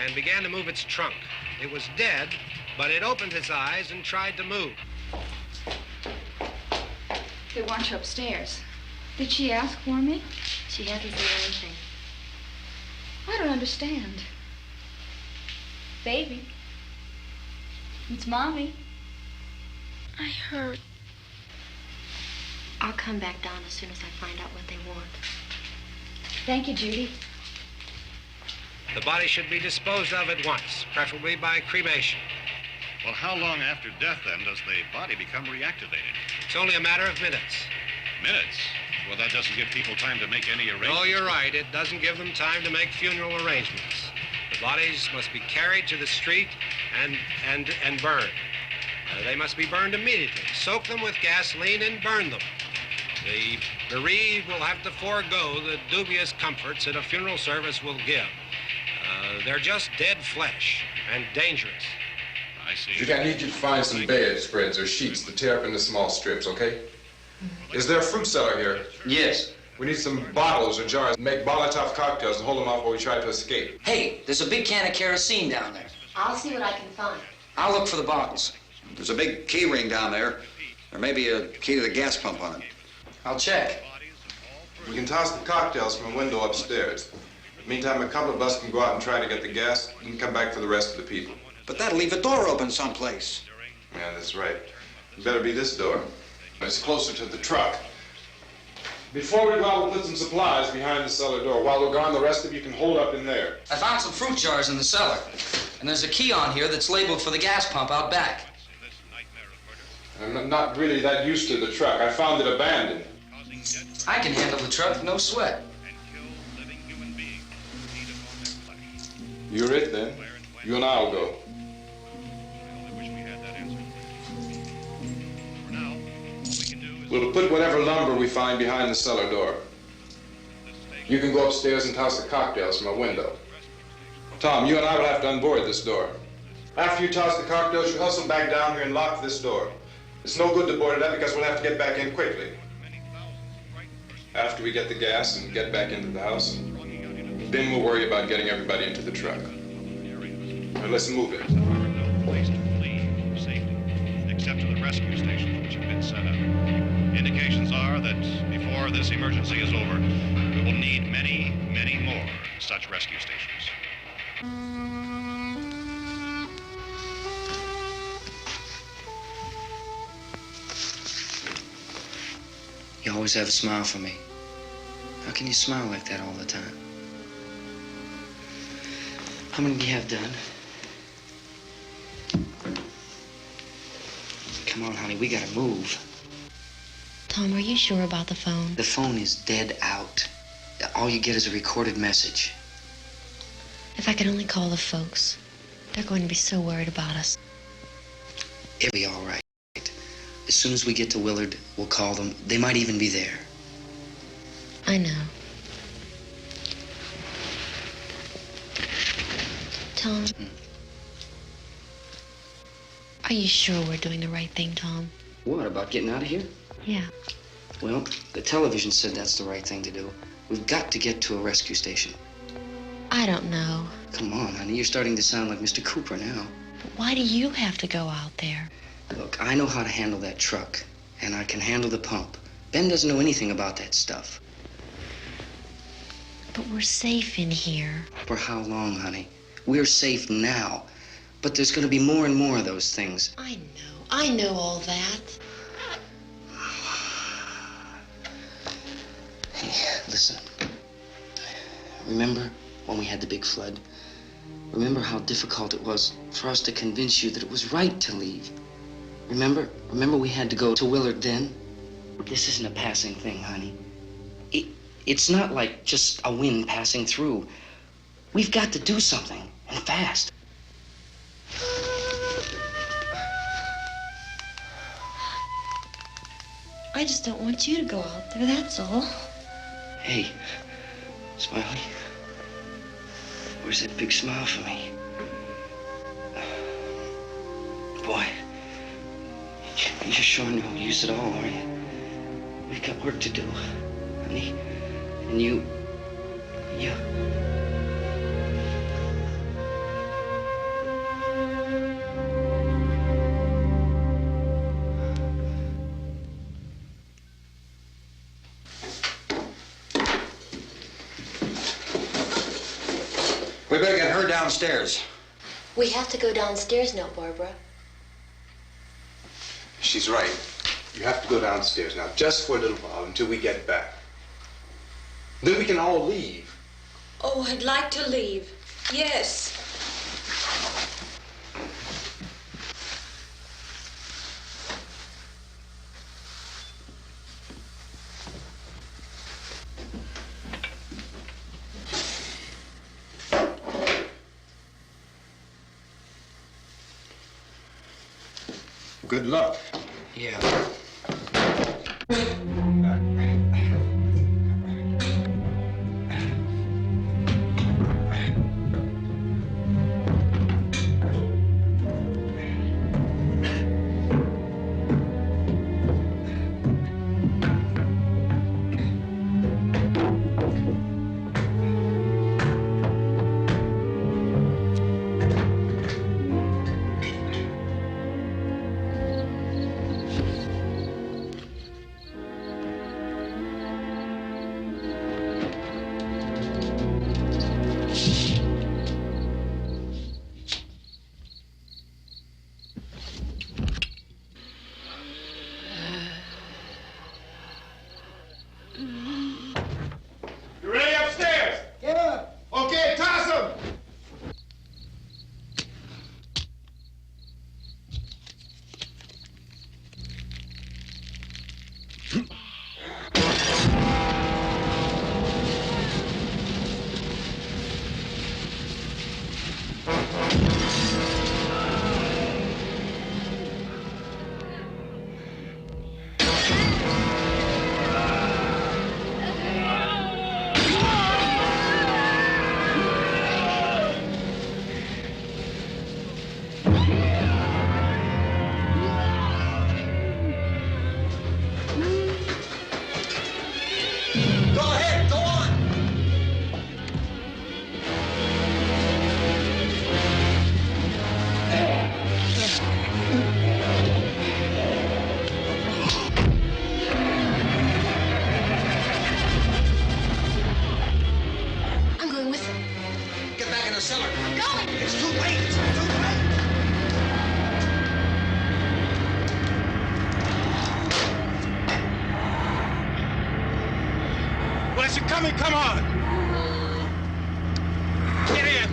and began to move its trunk. It was dead, but it opened its eyes and tried to move. They want you upstairs. Did she ask for me? She hasn't said anything. I don't understand. Baby. It's Mommy. I heard. I'll come back down as soon as I find out what they want. Thank you, Judy. The body should be disposed of at once, preferably by cremation. Well, how long after death, then, does the body become reactivated? It's only a matter of minutes. Minutes? Well, that doesn't give people time to make any arrangements. Oh, you're right. It doesn't give them time to make funeral arrangements. The bodies must be carried to the street and burned. They must be burned immediately. Soak them with gasoline and burn them. The bereaved will have to forego the dubious comforts that a funeral service will give. They're just dead flesh and dangerous. I see. Judy, I need you to find some bedspreads or sheets to tear up into small strips, okay? Is there a fruit cellar here? Yes. We need some bottles or jars. Make Molotov cocktails and hold them off while we try to escape. Hey, there's a big can of kerosene down there. I'll see what I can find. I'll look for the bottles. There's a big key ring down there. There may be a key to the gas pump on it. I'll check. We can toss the cocktails from a window upstairs. Meantime, a couple of us can go out and try to get the gas and come back for the rest of the people. But that'll leave the door open someplace. Yeah, that's right. It better be this door. It's closer to the truck. Before we go out, we'll put some supplies behind the cellar door. While we're gone, the rest of you can hold up in there. I found some fruit jars in the cellar. And there's a key on here that's labeled for the gas pump out back. I'm not really that used to the truck. I found it abandoned. I can handle the truck, no sweat. You're it, then. You and I'll go. We'll put whatever lumber we find behind the cellar door. You can go upstairs and toss the cocktails from a window. Tom, you and I will have to unboard this door. After you toss the cocktails, you hustle back down here and lock this door. It's no good to board it up because we'll have to get back in quickly. After we get the gas and get back into the house, then we'll worry about getting everybody into the truck. Now let's move it. No place to flee for safety, except to the rescue stations which have been set up. Indications are that before this emergency is over, we will need many, many more such rescue stations. You always have a smile for me. How can you smile like that all the time? How many do you have done? Come on, honey, we gotta move. Tom, are you sure about the phone? The phone is dead out. All you get is a recorded message. If I could only call the folks. They're going to be so worried about us. It'll be all right. As soon as we get to Willard, we'll call them. They might even be there. I know. Tom, are you sure we're doing the right thing, Tom? What, about getting out of here? Yeah. Well, the television said that's the right thing to do. We've got to get to a rescue station. I don't know. Come on, honey, you're starting to sound like Mr. Cooper now. But why do you have to go out there? Look, I know how to handle that truck, and I can handle the pump. Ben doesn't know anything about that stuff. But we're safe in here. For how long, honey? We're safe now, but there's going to be more and more of those things. I know all that. Hey, listen. Remember when we had the big flood? Remember how difficult it was for us to convince you that it was right to leave? Remember we had to go to Willard then? This isn't a passing thing, honey. It's not like just a wind passing through. We've got to do something, and fast. I just don't want you to go out there, that's all. Hey, Smiley. Where's that big smile for me? Boy, you're showing no use at all, are you? We've got work to do, honey. And you... We better get her downstairs. We have to go downstairs now, Barbara. She's right. You have to go downstairs now, just for a little while, until we get back. Then we can all leave. Oh, I'd like to leave. Yes. Good luck. Yeah. You ready upstairs? Yeah. Okay, toss him. I'm going with them. Get back in the cellar. I'm going. It's too late. It's too late. Well, is it coming? Come on. Get in.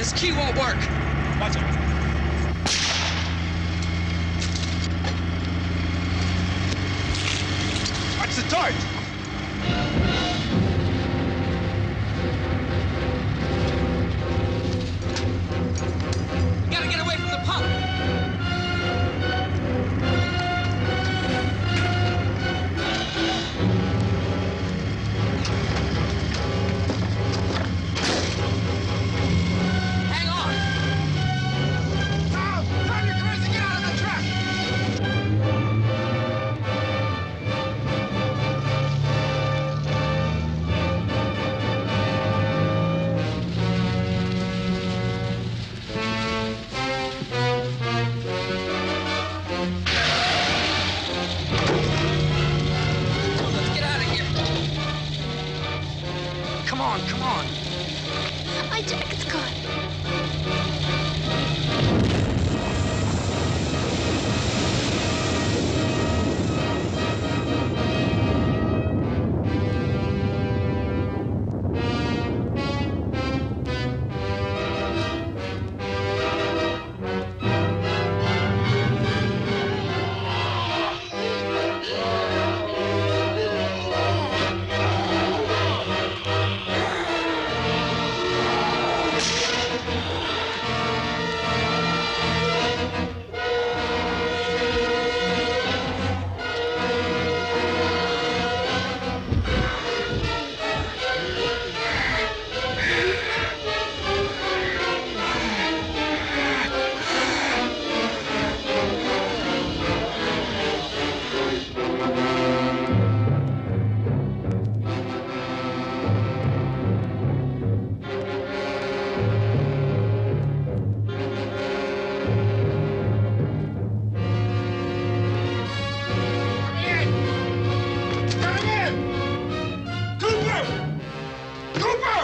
This key won't work. Watch it. Watch the torch. We gotta get away from the pump. Hang on. Tom, turn your cars and get out of the truck. Let's get out of here. Come on, come on. My jacket's gone. Come in! Cooper! Cooper!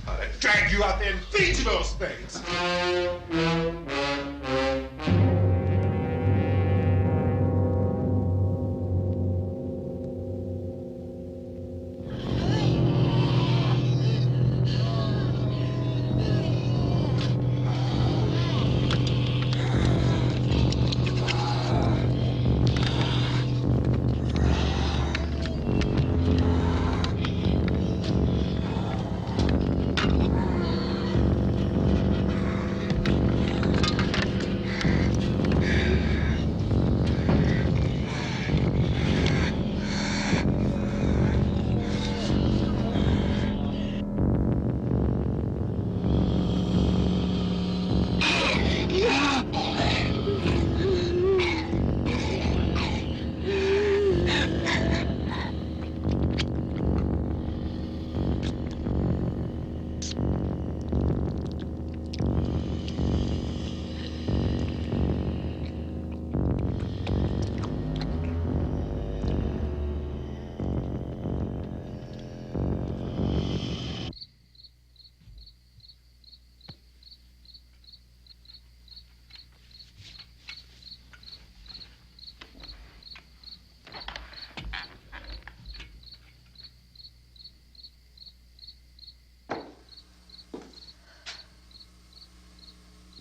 I drag you out there and feed you those things.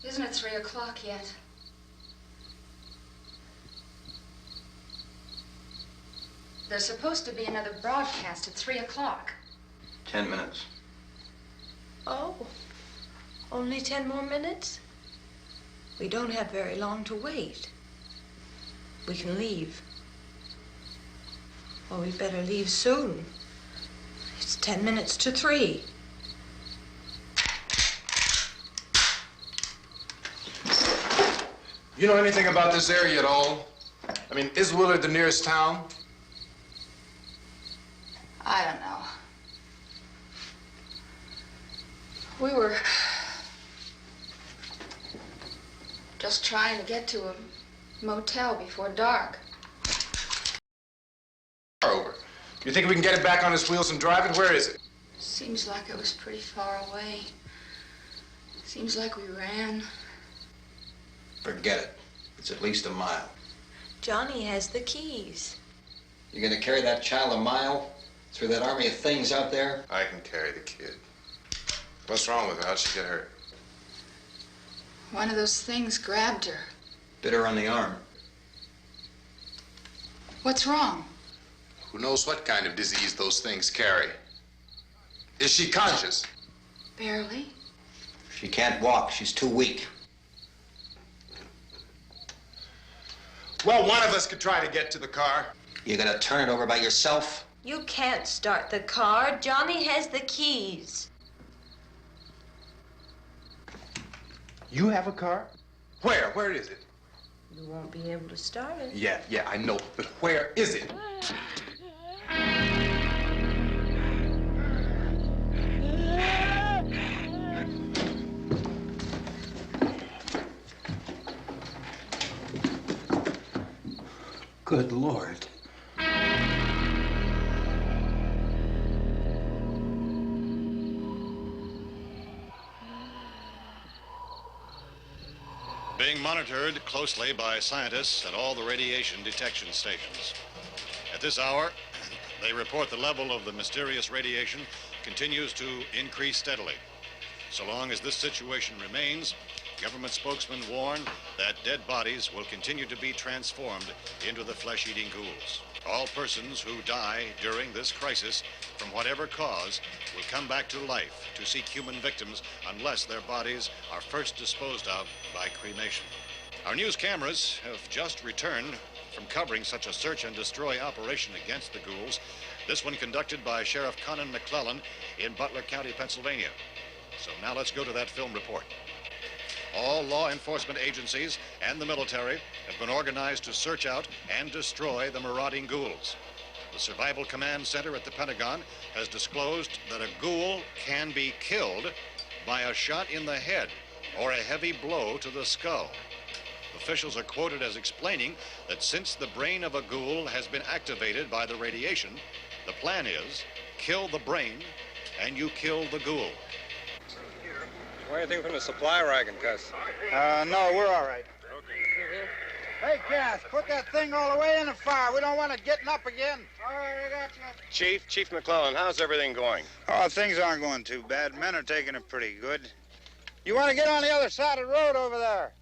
Isn't it 3 o'clock yet? There's supposed to be another broadcast at 3 o'clock. 10 minutes. Oh, only 10 more minutes? We don't have very long to wait. We can leave. Well, we better leave soon. It's 10 minutes to 3. You know anything about this area at all? I mean, is Willard the nearest town? I don't know. We were just trying to get to a motel before dark. Over. You think we can get it back on its wheels and drive it? Where is it? Seems like it was pretty far away. Seems like we ran. Forget it. It's at least a mile. Johnny has the keys. You're gonna carry that child a mile through that army of things out there? I can carry the kid. What's wrong with her? How'd she get hurt? One of those things grabbed her. Bit her on the arm. What's wrong? Who knows what kind of disease those things carry? Is she conscious? Barely. She can't walk. She's too weak. Well, one of us could try to get to the car. You gonna turn it over by yourself? You can't start the car. Johnny has the keys. You have a car? Where? Where is it? You won't be able to start it. Yeah, I know. But where is it? Good Lord. Being monitored closely by scientists at all the radiation detection stations. At this hour, they report the level of the mysterious radiation continues to increase steadily. So long as this situation remains, government spokesmen warn that dead bodies will continue to be transformed into the flesh-eating ghouls. All persons who die during this crisis, from whatever cause, will come back to life to seek human victims unless their bodies are first disposed of by cremation. Our news cameras have just returned from covering such a search and destroy operation against the ghouls, this one conducted by Sheriff Conan McClellan in Butler County, Pennsylvania. So now let's go to that film report. All law enforcement agencies and the military have been organized to search out and destroy the marauding ghouls. The Survival Command Center at the Pentagon has disclosed that a ghoul can be killed by a shot in the head or a heavy blow to the skull. Officials are quoted as explaining that since the brain of a ghoul has been activated by the radiation, the plan is kill the brain and you kill the ghoul. Anything from the supply wagon, Cuss? No, we're all right. Hey, Cass, put that thing all the way in the fire. We don't want it getting up again. All right, I got you. Chief McClellan, how's everything going? Oh, things aren't going too bad. Men are taking it pretty good. You want to get on the other side of the road over there?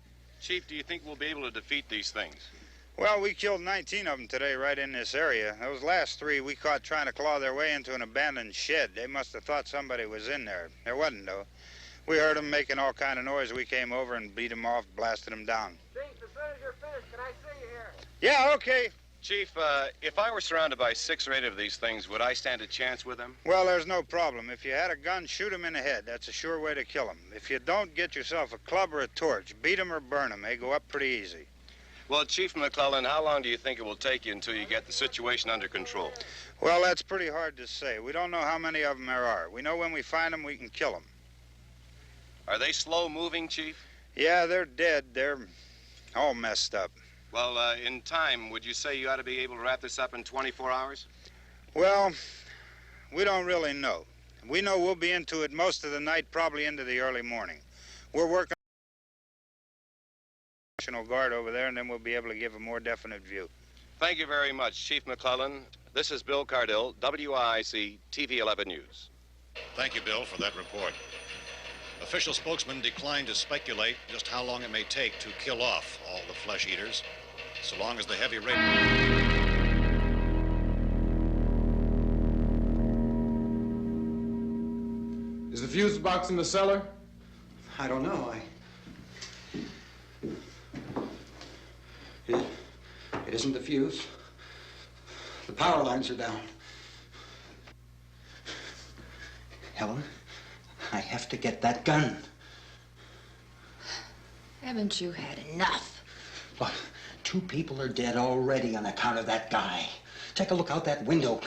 Chief, do you think we'll be able to defeat these things? Well, we killed 19 of them today right in this area. Those last 3 we caught trying to claw their way into an abandoned shed. They must have thought somebody was in there. There wasn't, though. We heard them making all kind of noise. We came over and beat them off, blasted them down. Chief, as soon as you're finished, can I see you here? Yeah, okay. Chief, if I were surrounded by 6 or 8 of these things, would I stand a chance with them? Well, there's no problem. If you had a gun, shoot them in the head. That's a sure way to kill them. If you don't, get yourself a club or a torch. Beat them or burn them. They go up pretty easy. Well, Chief McClellan, how long do you think it will take you until you get the situation under control? Well, that's pretty hard to say. We don't know how many of them there are. We know when we find them, we can kill them. Are they slow-moving, Chief? Yeah, they're dead. They're all messed up. Well, in time, would you say you ought to be able to wrap this up in 24 hours? Well, we don't really know. We know we'll be into it most of the night, probably into the early morning. We're working on the National Guard over there, and then we'll be able to give a more definite view. Thank you very much, Chief McClellan. This is Bill Cardill, WIC TV 11 News. Thank you, Bill, for that report. Official spokesmen declined to speculate just how long it may take to kill off all the flesh eaters, so long as the heavy rain. Is the fuse box in the cellar? I don't know. It isn't the fuse. The power lines are down. Helen, I have to get that gun. Haven't you had enough? Look, 2 people are dead already on account of that guy. Take a look out that window.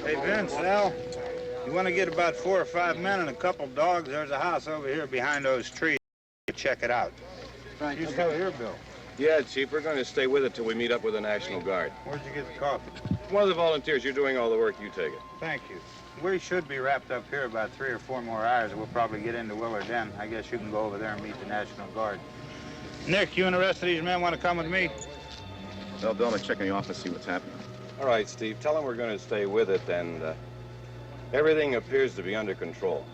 Hey, Vince, Al, you want to get about 4 or 5 men and a couple dogs? There's a house over here behind those trees. Check it out. Right. You still here, Bill? Yeah, Chief, we're going to stay with it till we meet up with the National Guard. Where'd you get the coffee? One of the volunteers, you're doing all the work, you take it. Thank you. We should be wrapped up here about 3 or 4 more hours, and we'll probably get into Willard Den. I guess you can go over there and meet the National Guard. Nick, you and the rest of these men want to come with me? Well, Bill, I'm checking the office, see what's happening. All right, Steve, tell them we're going to stay with it, and everything appears to be under control.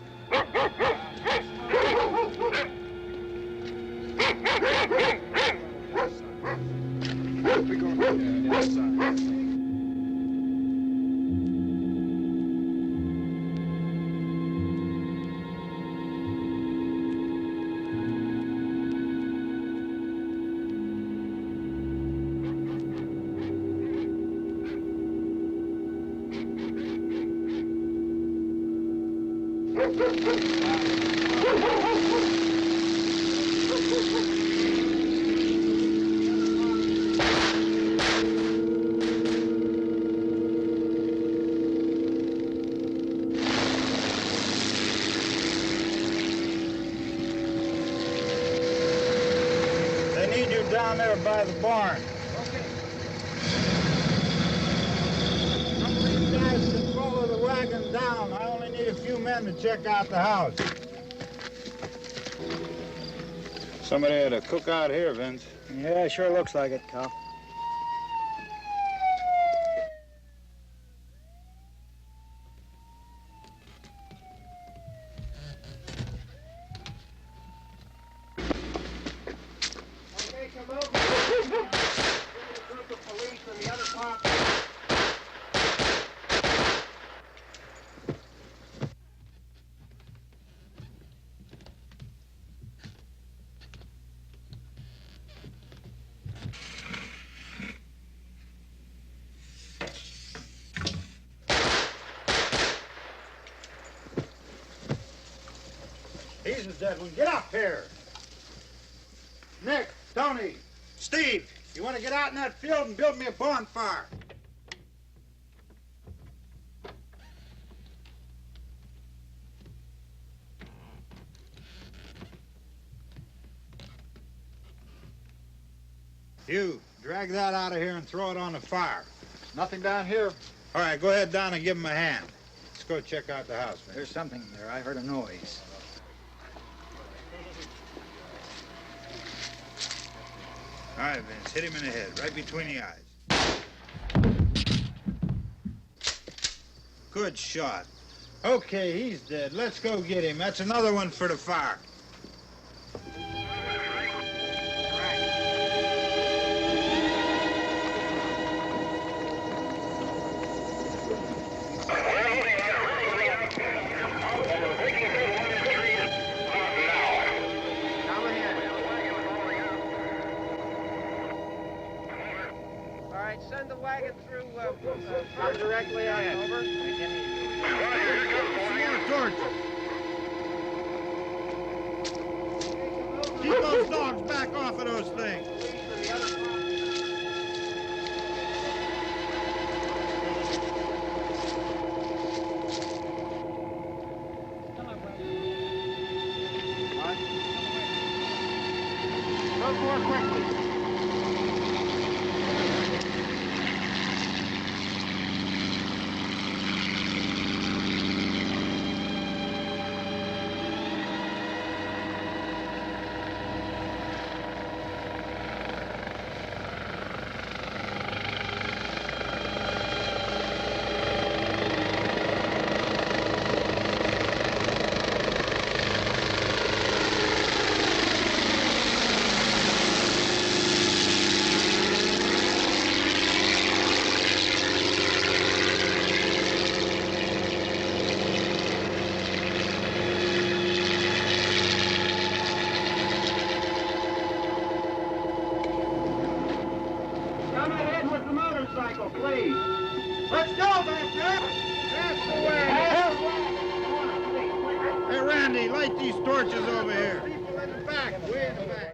They need you down there by the barn. Some of these guys can follow the wagon down. I only need a few men to check out the house. Somebody had a cookout here, Vince. Yeah, sure looks like it, Cal. He's a dead one. Get up here. Nick, Tony, Steve, you want to get out in that field and build me a bonfire? You, drag that out of here and throw it on the fire. Nothing down here. All right, go ahead down and give him a hand. Let's go check out the house, man. There's something there. I heard a noise. All right, Vince, hit him in the head, right between the eyes. Good shot. Okay, he's dead. Let's go get him. That's another one for the fire. Send the wagon through directly ahead. Over. Some more torches. Keep those dogs back off of those things. Go more quickly. Please. Let's go back there. That's the way. Hey, Randy, light these torches over here. People in the back, way in the back.